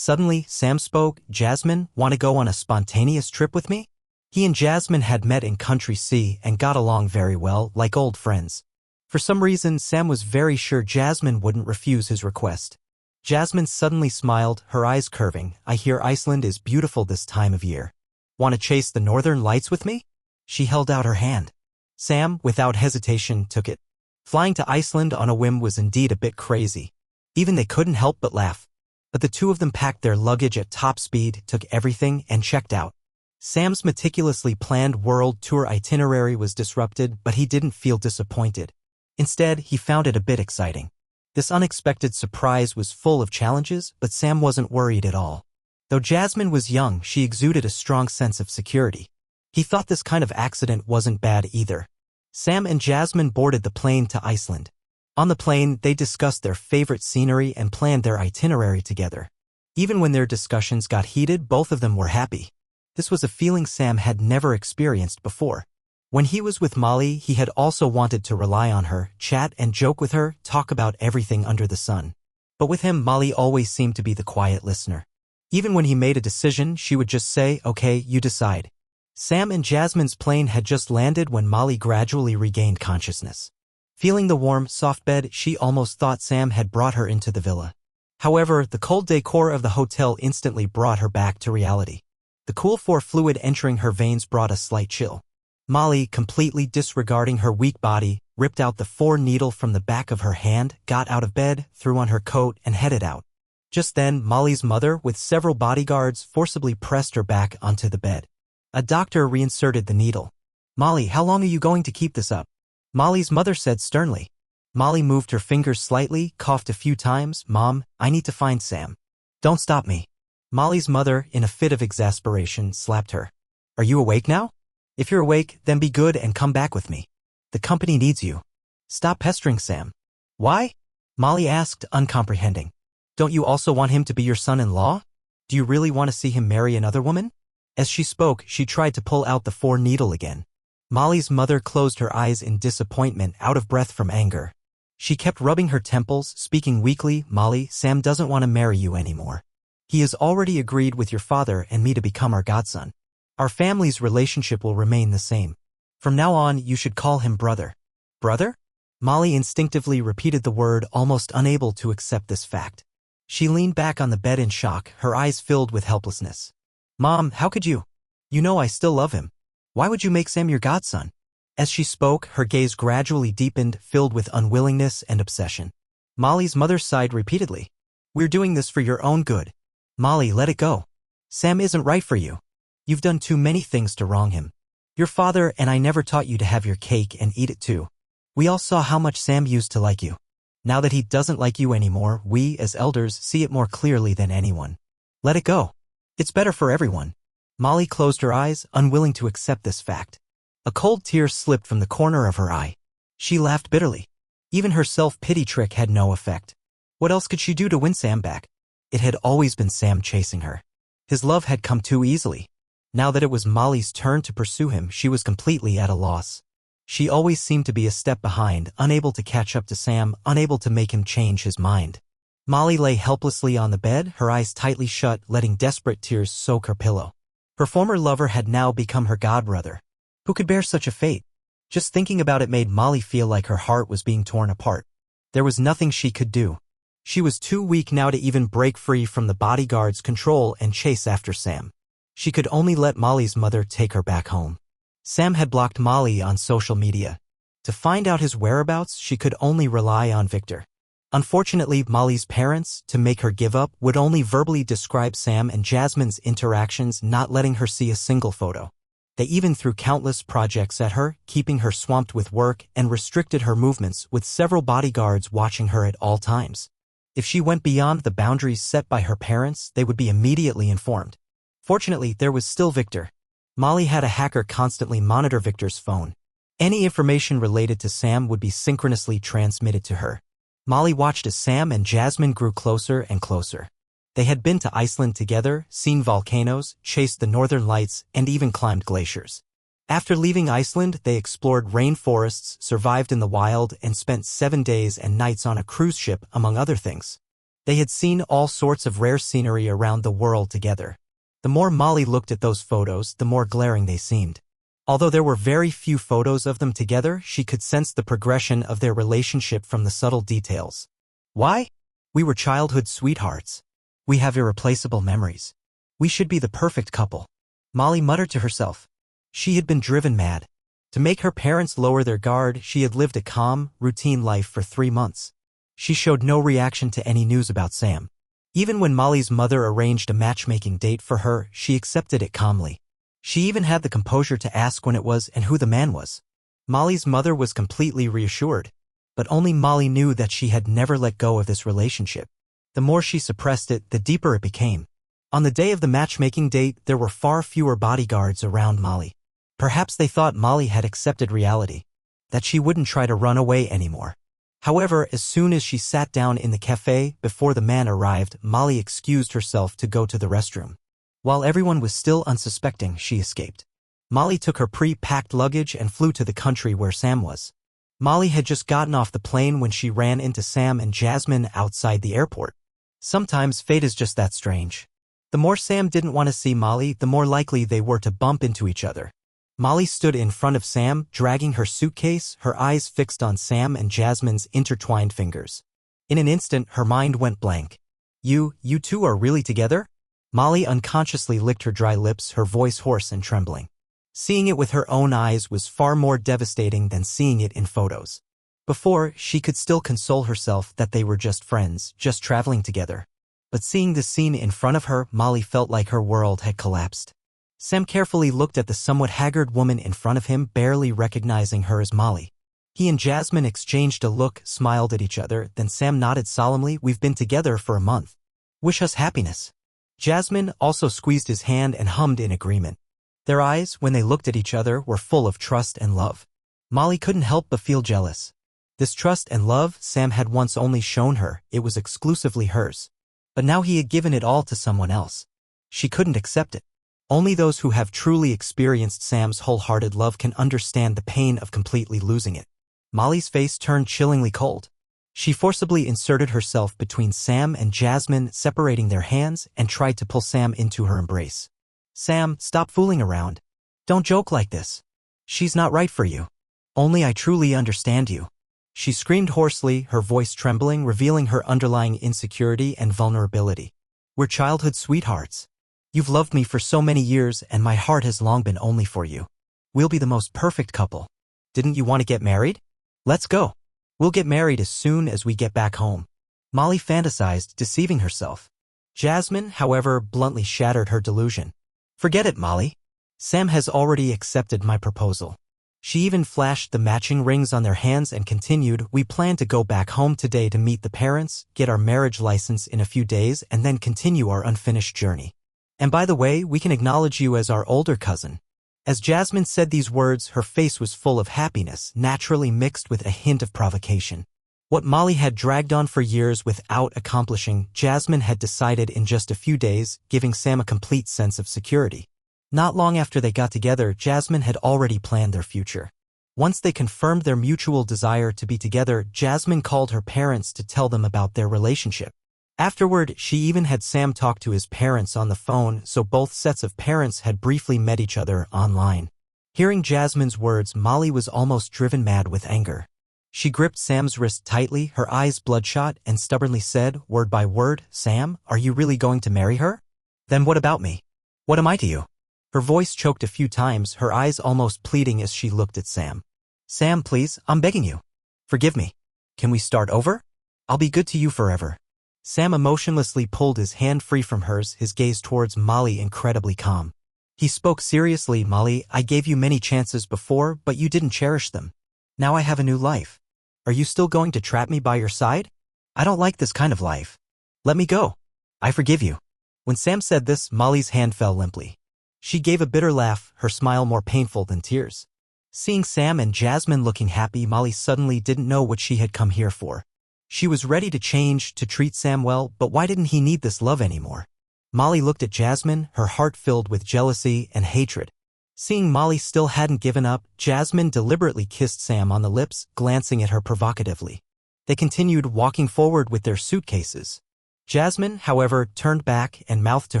Speaker 1: Suddenly, Sam spoke. Jasmine, want to go on a spontaneous trip with me? He and Jasmine had met in Country C and got along very well, like old friends. For some reason, Sam was very sure Jasmine wouldn't refuse his request. Jasmine suddenly smiled, her eyes curving. I hear Iceland is beautiful this time of year. Want to chase the northern lights with me? She held out her hand. Sam, without hesitation, took it. Flying to Iceland on a whim was indeed a bit crazy. Even they couldn't help but laugh. But the two of them packed their luggage at top speed, took everything, and checked out. Sam's meticulously planned world tour itinerary was disrupted, but he didn't feel disappointed. Instead, he found it a bit exciting. This unexpected surprise was full of challenges, but Sam wasn't worried at all. Though Jasmine was young, she exuded a strong sense of security. He thought this kind of accident wasn't bad either. Sam and Jasmine boarded the plane to Iceland. On the plane, they discussed their favorite scenery and planned their itinerary together. Even when their discussions got heated, both of them were happy. This was a feeling Sam had never experienced before. When he was with Molly, he had also wanted to rely on her, chat and joke with her, talk about everything under the sun. But with him, Molly always seemed to be the quiet listener. Even when he made a decision, she would just say, "Okay, you decide." Sam and Jasmine's plane had just landed when Molly gradually regained consciousness. Feeling the warm, soft bed, she almost thought Sam had brought her into the villa. However, the cold decor of the hotel instantly brought her back to reality. The cool fluid entering her veins brought a slight chill. Molly, completely disregarding her weak body, ripped out the 4-needle from the back of her hand, got out of bed, threw on her coat, and headed out. Just then, Molly's mother, with several bodyguards, forcibly pressed her back onto the bed. A doctor reinserted the needle. "Molly, how long are you going to keep this up?" Molly's mother said sternly. Molly moved her fingers slightly, coughed a few times. "Mom, I need to find Sam. Don't stop me." Molly's mother, in a fit of exasperation, slapped her. "Are you awake now? If you're awake, then be good and come back with me. The company needs you. Stop pestering Sam." "Why?" Molly asked, uncomprehending. "Don't you also want him to be your son-in-law? Do you really want to see him marry another woman?" As she spoke, she tried to pull out the 4-needle again. Molly's mother closed her eyes in disappointment, out of breath from anger. She kept rubbing her temples, speaking weakly. "Molly, Sam doesn't want to marry you anymore. He has already agreed with your father and me to become our godson. Our family's relationship will remain the same. From now on, you should call him brother." "Brother?" Molly instinctively repeated the word, almost unable to accept this fact. She leaned back on the bed in shock, her eyes filled with helplessness. "Mom, how could you? You know I still love him. Why would you make Sam your godson?" As she spoke, her gaze gradually deepened, filled with unwillingness and obsession. Molly's mother sighed repeatedly. "We're doing this for your own good. Molly, let it go. Sam isn't right for you. You've done too many things to wrong him. Your father and I never taught you to have your cake and eat it too. We all saw how much Sam used to like you. Now that he doesn't like you anymore, we, as elders, see it more clearly than anyone. Let it go. It's better for everyone." Molly closed her eyes, unwilling to accept this fact. A cold tear slipped from the corner of her eye. She laughed bitterly. Even her self-pity trick had no effect. What else could she do to win Sam back? It had always been Sam chasing her. His love had come too easily. Now that it was Molly's turn to pursue him, she was completely at a loss. She always seemed to be a step behind, unable to catch up to Sam, unable to make him change his mind. Molly lay helplessly on the bed, her eyes tightly shut, letting desperate tears soak her pillow. Her former lover had now become her godbrother. Who could bear such a fate? Just thinking about it made Molly feel like her heart was being torn apart. There was nothing she could do. She was too weak now to even break free from the bodyguard's control and chase after Sam. She could only let Molly's mother take her back home. Sam had blocked Molly on social media. To find out his whereabouts, she could only rely on Victor. Unfortunately, Molly's parents, to make her give up, would only verbally describe Sam and Jasmine's interactions, not letting her see a single photo. They even threw countless projects at her, keeping her swamped with work, and restricted her movements, with several bodyguards watching her at all times. If she went beyond the boundaries set by her parents, they would be immediately informed. Fortunately, there was still Victor. Molly had a hacker constantly monitor Victor's phone. Any information related to Sam would be synchronously transmitted to her. Molly watched as Sam and Jasmine grew closer and closer. They had been to Iceland together, seen volcanoes, chased the northern lights, and even climbed glaciers. After leaving Iceland, they explored rainforests, survived in the wild, and spent 7 days and nights on a cruise ship, among other things. They had seen all sorts of rare scenery around the world together. The more Molly looked at those photos, the more glaring they seemed. Although there were very few photos of them together, she could sense the progression of their relationship from the subtle details. "Why? We were childhood sweethearts. We have irreplaceable memories. We should be the perfect couple," Molly muttered to herself. She had been driven mad. To make her parents lower their guard, she had lived a calm, routine life for 3 months. She showed no reaction to any news about Sam. Even when Molly's mother arranged a matchmaking date for her, she accepted it calmly. She even had the composure to ask when it was and who the man was. Molly's mother was completely reassured, but only Molly knew that she had never let go of this relationship. The more she suppressed it, the deeper it became. On the day of the matchmaking date, there were far fewer bodyguards around Molly. Perhaps they thought Molly had accepted reality, that she wouldn't try to run away anymore. However, as soon as she sat down in the cafe before the man arrived, Molly excused herself to go to the restroom. While everyone was still unsuspecting, she escaped. Molly took her pre-packed luggage and flew to the country where Sam was. Molly had just gotten off the plane when she ran into Sam and Jasmine outside the airport. Sometimes fate is just that strange. The more Sam didn't want to see Molly, the more likely they were to bump into each other. Molly stood in front of Sam, dragging her suitcase, her eyes fixed on Sam and Jasmine's intertwined fingers. In an instant, her mind went blank. You two are really together? Molly unconsciously licked her dry lips, her voice hoarse and trembling. Seeing it with her own eyes was far more devastating than seeing it in photos. Before, she could still console herself that they were just friends, just traveling together. But seeing this scene in front of her, Molly felt like her world had collapsed. Sam carefully looked at the somewhat haggard woman in front of him, barely recognizing her as Molly. He and Jasmine exchanged a look, smiled at each other, then Sam nodded solemnly. We've been together for a month. Wish us happiness. Jasmine also squeezed his hand and hummed in agreement. Their eyes, when they looked at each other, were full of trust and love. Molly couldn't help but feel jealous. This trust and love Sam had once only shown her, it was exclusively hers. But now he had given it all to someone else. She couldn't accept it. Only those who have truly experienced Sam's wholehearted love can understand the pain of completely losing it. Molly's face turned chillingly cold. She forcibly inserted herself between Sam and Jasmine, separating their hands, and tried to pull Sam into her embrace. Sam, stop fooling around. Don't joke like this. She's not right for you. Only I truly understand you. She screamed hoarsely, her voice trembling, revealing her underlying insecurity and vulnerability. We're childhood sweethearts. You've loved me for so many years, and my heart has long been only for you. We'll be the most perfect couple. Didn't you want to get married? Let's go. We'll get married as soon as we get back home. Molly fantasized, deceiving herself. Jasmine, however, bluntly shattered her delusion. Forget it, Molly. Sam has already accepted my proposal. She even flashed the matching rings on their hands and continued, we plan to go back home today to meet the parents, get our marriage license in a few days, and then continue our unfinished journey. And by the way, we can acknowledge you as our older cousin. As Jasmine said these words, her face was full of happiness, naturally mixed with a hint of provocation. What Molly had dragged on for years without accomplishing, Jasmine had decided in just a few days, giving Sam a complete sense of security. Not long after they got together, Jasmine had already planned their future. Once they confirmed their mutual desire to be together, Jasmine called her parents to tell them about their relationship. Afterward, she even had Sam talk to his parents on the phone, so both sets of parents had briefly met each other online. Hearing Jasmine's words, Molly was almost driven mad with anger. She gripped Sam's wrist tightly, her eyes bloodshot, and stubbornly said, word by word, Sam, are you really going to marry her? Then what about me? What am I to you? Her voice choked a few times, her eyes almost pleading as she looked at Sam. Sam, please, I'm begging you. Forgive me. Can we start over? I'll be good to you forever. Sam emotionlessly pulled his hand free from hers, his gaze towards Molly incredibly calm. He spoke seriously, Molly, I gave you many chances before, but you didn't cherish them. Now I have a new life. Are you still going to trap me by your side? I don't like this kind of life. Let me go. I forgive you. When Sam said this, Molly's hand fell limply. She gave a bitter laugh, her smile more painful than tears. Seeing Sam and Jasmine looking happy, Molly suddenly didn't know what she had come here for. She was ready to change, to treat Sam well, but why didn't he need this love anymore? Molly looked at Jasmine, her heart filled with jealousy and hatred. Seeing Molly still hadn't given up, Jasmine deliberately kissed Sam on the lips, glancing at her provocatively. They continued walking forward with their suitcases. Jasmine, however, turned back and mouthed to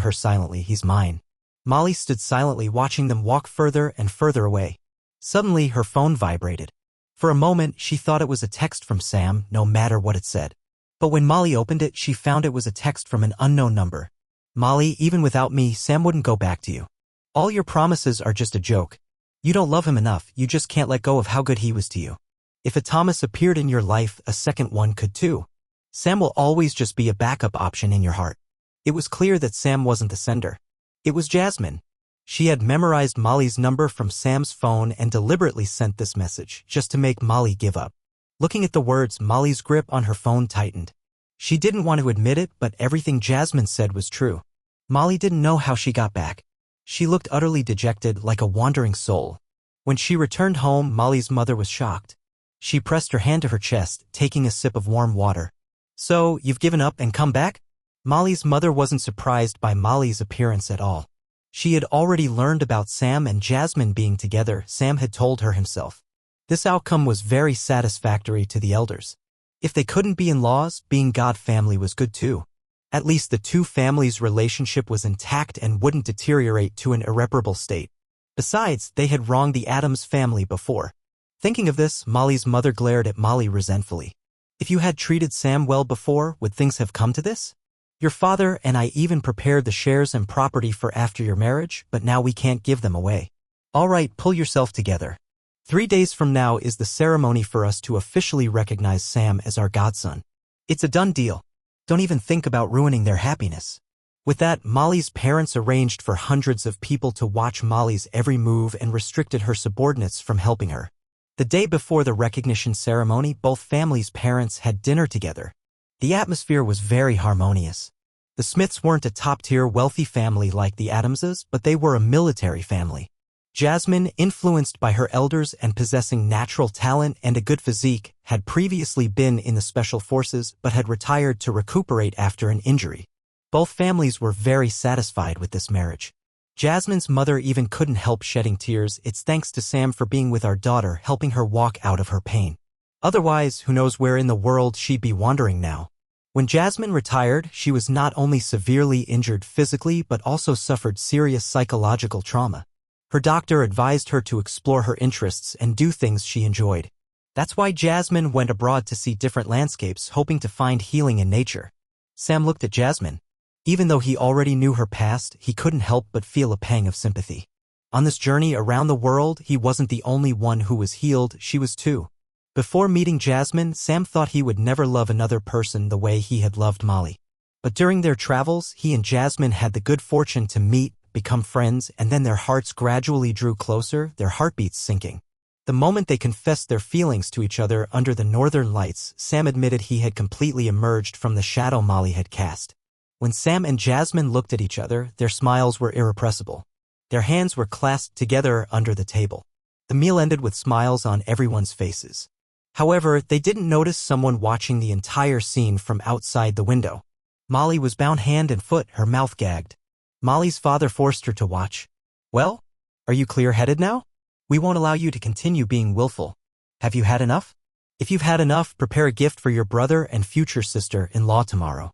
Speaker 1: her silently, he's mine. Molly stood silently watching them walk further and further away. Suddenly, her phone vibrated. For a moment, she thought it was a text from Sam, no matter what it said. But when Molly opened it, she found it was a text from an unknown number. Molly, even without me, Sam wouldn't go back to you. All your promises are just a joke. You don't love him enough, you just can't let go of how good he was to you. If a Thomas appeared in your life, a second one could too. Sam will always just be a backup option in your heart. It was clear that Sam wasn't the sender. It was Jasmine. She had memorized Molly's number from Sam's phone and deliberately sent this message, just to make Molly give up. Looking at the words, Molly's grip on her phone tightened. She didn't want to admit it, but everything Jasmine said was true. Molly didn't know how she got back. She looked utterly dejected, like a wandering soul. When she returned home, Molly's mother was shocked. She pressed her hand to her chest, taking a sip of warm water. So, you've given up and come back? Molly's mother wasn't surprised by Molly's appearance at all. She had already learned about Sam and Jasmine being together, Sam had told her himself. This outcome was very satisfactory to the elders. If they couldn't be in-laws, being God family was good too. At least the two families' relationship was intact and wouldn't deteriorate to an irreparable state. Besides, they had wronged the Adams family before. Thinking of this, Molly's mother glared at Molly resentfully. If you had treated Sam well before, would things have come to this? Your father and I even prepared the shares and property for after your marriage, but now we can't give them away. All right, pull yourself together. 3 days from now is the ceremony for us to officially recognize Sam as our godson. It's a done deal. Don't even think about ruining their happiness. With that, Molly's parents arranged for hundreds of people to watch Molly's every move and restricted her subordinates from helping her. The day before the recognition ceremony, both families' parents had dinner together. The atmosphere was very harmonious. The Smiths weren't a top-tier wealthy family like the Adamses, but they were a military family. Jasmine, influenced by her elders and possessing natural talent and a good physique, had previously been in the special forces but had retired to recuperate after an injury. Both families were very satisfied with this marriage. Jasmine's mother even couldn't help shedding tears. It's thanks to Sam for being with our daughter, helping her walk out of her pain. Otherwise, who knows where in the world she'd be wandering now. When Jasmine retired, she was not only severely injured physically but also suffered serious psychological trauma. Her doctor advised her to explore her interests and do things she enjoyed. That's why Jasmine went abroad to see different landscapes, hoping to find healing in nature. Sam looked at Jasmine. Even though he already knew her past, he couldn't help but feel a pang of sympathy. On this journey around the world, he wasn't the only one who was healed, she was too. Before meeting Jasmine, Sam thought he would never love another person the way he had loved Molly. But during their travels, he and Jasmine had the good fortune to meet, become friends, and then their hearts gradually drew closer, their heartbeats sinking. The moment they confessed their feelings to each other under the northern lights, Sam admitted he had completely emerged from the shadow Molly had cast. When Sam and Jasmine looked at each other, their smiles were irrepressible. Their hands were clasped together under the table. The meal ended with smiles on everyone's faces. However, they didn't notice someone watching the entire scene from outside the window. Molly was bound hand and foot, her mouth gagged. Molly's father forced her to watch. Well, are you clear-headed now? We won't allow you to continue being willful. Have you had enough? If you've had enough, prepare a gift for your brother and future sister-in-law tomorrow.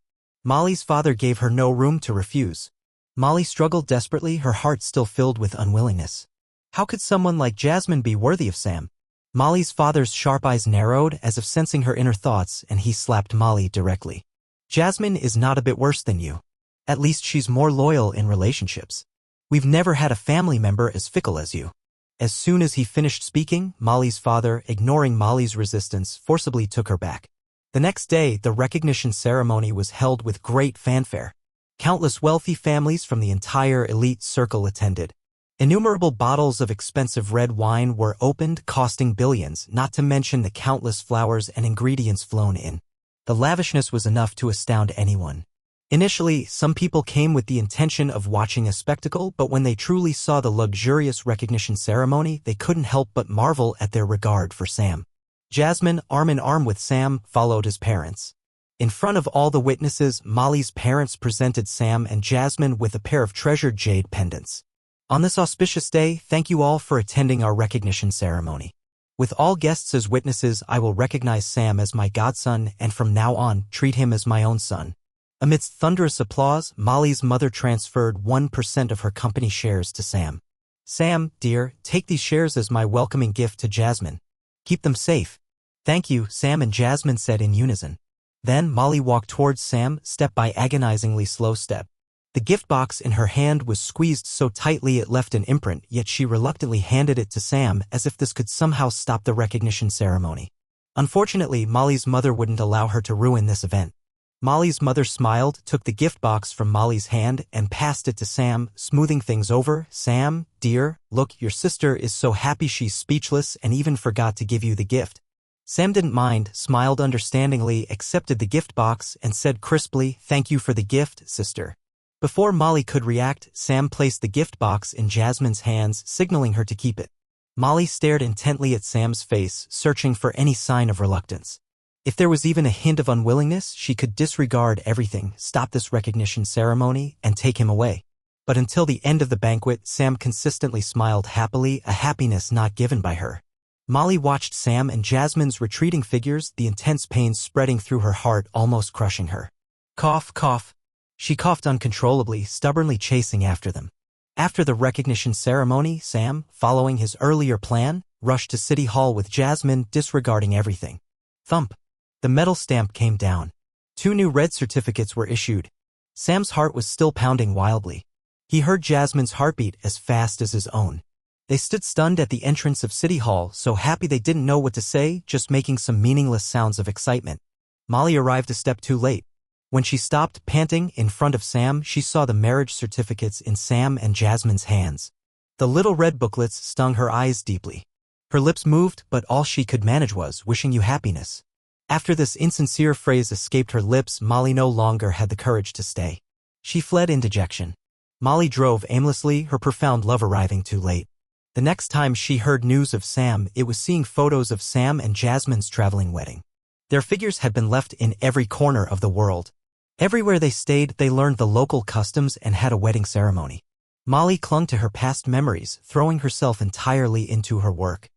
Speaker 1: Molly's father gave her no room to refuse. Molly struggled desperately, her heart still filled with unwillingness. How could someone like Jasmine be worthy of Sam? Molly's father's sharp eyes narrowed as if sensing her inner thoughts, and he slapped Molly directly. Jasmine is not a bit worse than you. At least she's more loyal in relationships. We've never had a family member as fickle as you. As soon as he finished speaking, Molly's father, ignoring Molly's resistance, forcibly took her back. The next day, the recognition ceremony was held with great fanfare. Countless wealthy families from the entire elite circle attended. Innumerable bottles of expensive red wine were opened, costing billions, not to mention the countless flowers and ingredients flown in. The lavishness was enough to astound anyone. Initially, some people came with the intention of watching a spectacle, but when they truly saw the luxurious recognition ceremony, they couldn't help but marvel at their regard for Sam. Jasmine, arm in arm with Sam, followed his parents. In front of all the witnesses, Molly's parents presented Sam and Jasmine with a pair of treasured jade pendants. On this auspicious day, thank you all for attending our recognition ceremony. With all guests as witnesses, I will recognize Sam as my godson and from now on, treat him as my own son. Amidst thunderous applause, Molly's mother transferred 1% of her company shares to Sam. Sam, dear, take these shares as my welcoming gift to Jasmine. Keep them safe. Thank you, Sam and Jasmine said in unison. Then Molly walked towards Sam, step by agonizingly slow step. The gift box in her hand was squeezed so tightly it left an imprint, yet she reluctantly handed it to Sam as if this could somehow stop the recognition ceremony. Unfortunately, Molly's mother wouldn't allow her to ruin this event. Molly's mother smiled, took the gift box from Molly's hand, and passed it to Sam, smoothing things over. Sam, dear, look, your sister is so happy she's speechless and even forgot to give you the gift. Sam didn't mind, smiled understandingly, accepted the gift box, and said crisply, thank you for the gift, sister. Before Molly could react, Sam placed the gift box in Jasmine's hands, signaling her to keep it. Molly stared intently at Sam's face, searching for any sign of reluctance. If there was even a hint of unwillingness, she could disregard everything, stop this recognition ceremony, and take him away. But until the end of the banquet, Sam consistently smiled happily, a happiness not given by her. Molly watched Sam and Jasmine's retreating figures, the intense pain spreading through her heart, almost crushing her. Cough, cough. She coughed uncontrollably, stubbornly chasing after them. After the recognition ceremony, Sam, following his earlier plan, rushed to City Hall with Jasmine, disregarding everything. Thump. The metal stamp came down. 2 new red certificates were issued. Sam's heart was still pounding wildly. He heard Jasmine's heartbeat as fast as his own. They stood stunned at the entrance of City Hall, so happy they didn't know what to say, just making some meaningless sounds of excitement. Molly arrived a step too late. When she stopped, panting, in front of Sam, she saw the marriage certificates in Sam and Jasmine's hands. The little red booklets stung her eyes deeply. Her lips moved, but all she could manage was, "Wishing you happiness." After this insincere phrase escaped her lips, Molly no longer had the courage to stay. She fled in dejection. Molly drove aimlessly, her profound love arriving too late. The next time she heard news of Sam, it was seeing photos of Sam and Jasmine's traveling wedding. Their figures had been left in every corner of the world. Everywhere they stayed, they learned the local customs and had a wedding ceremony. Molly clung to her past memories, throwing herself entirely into her work.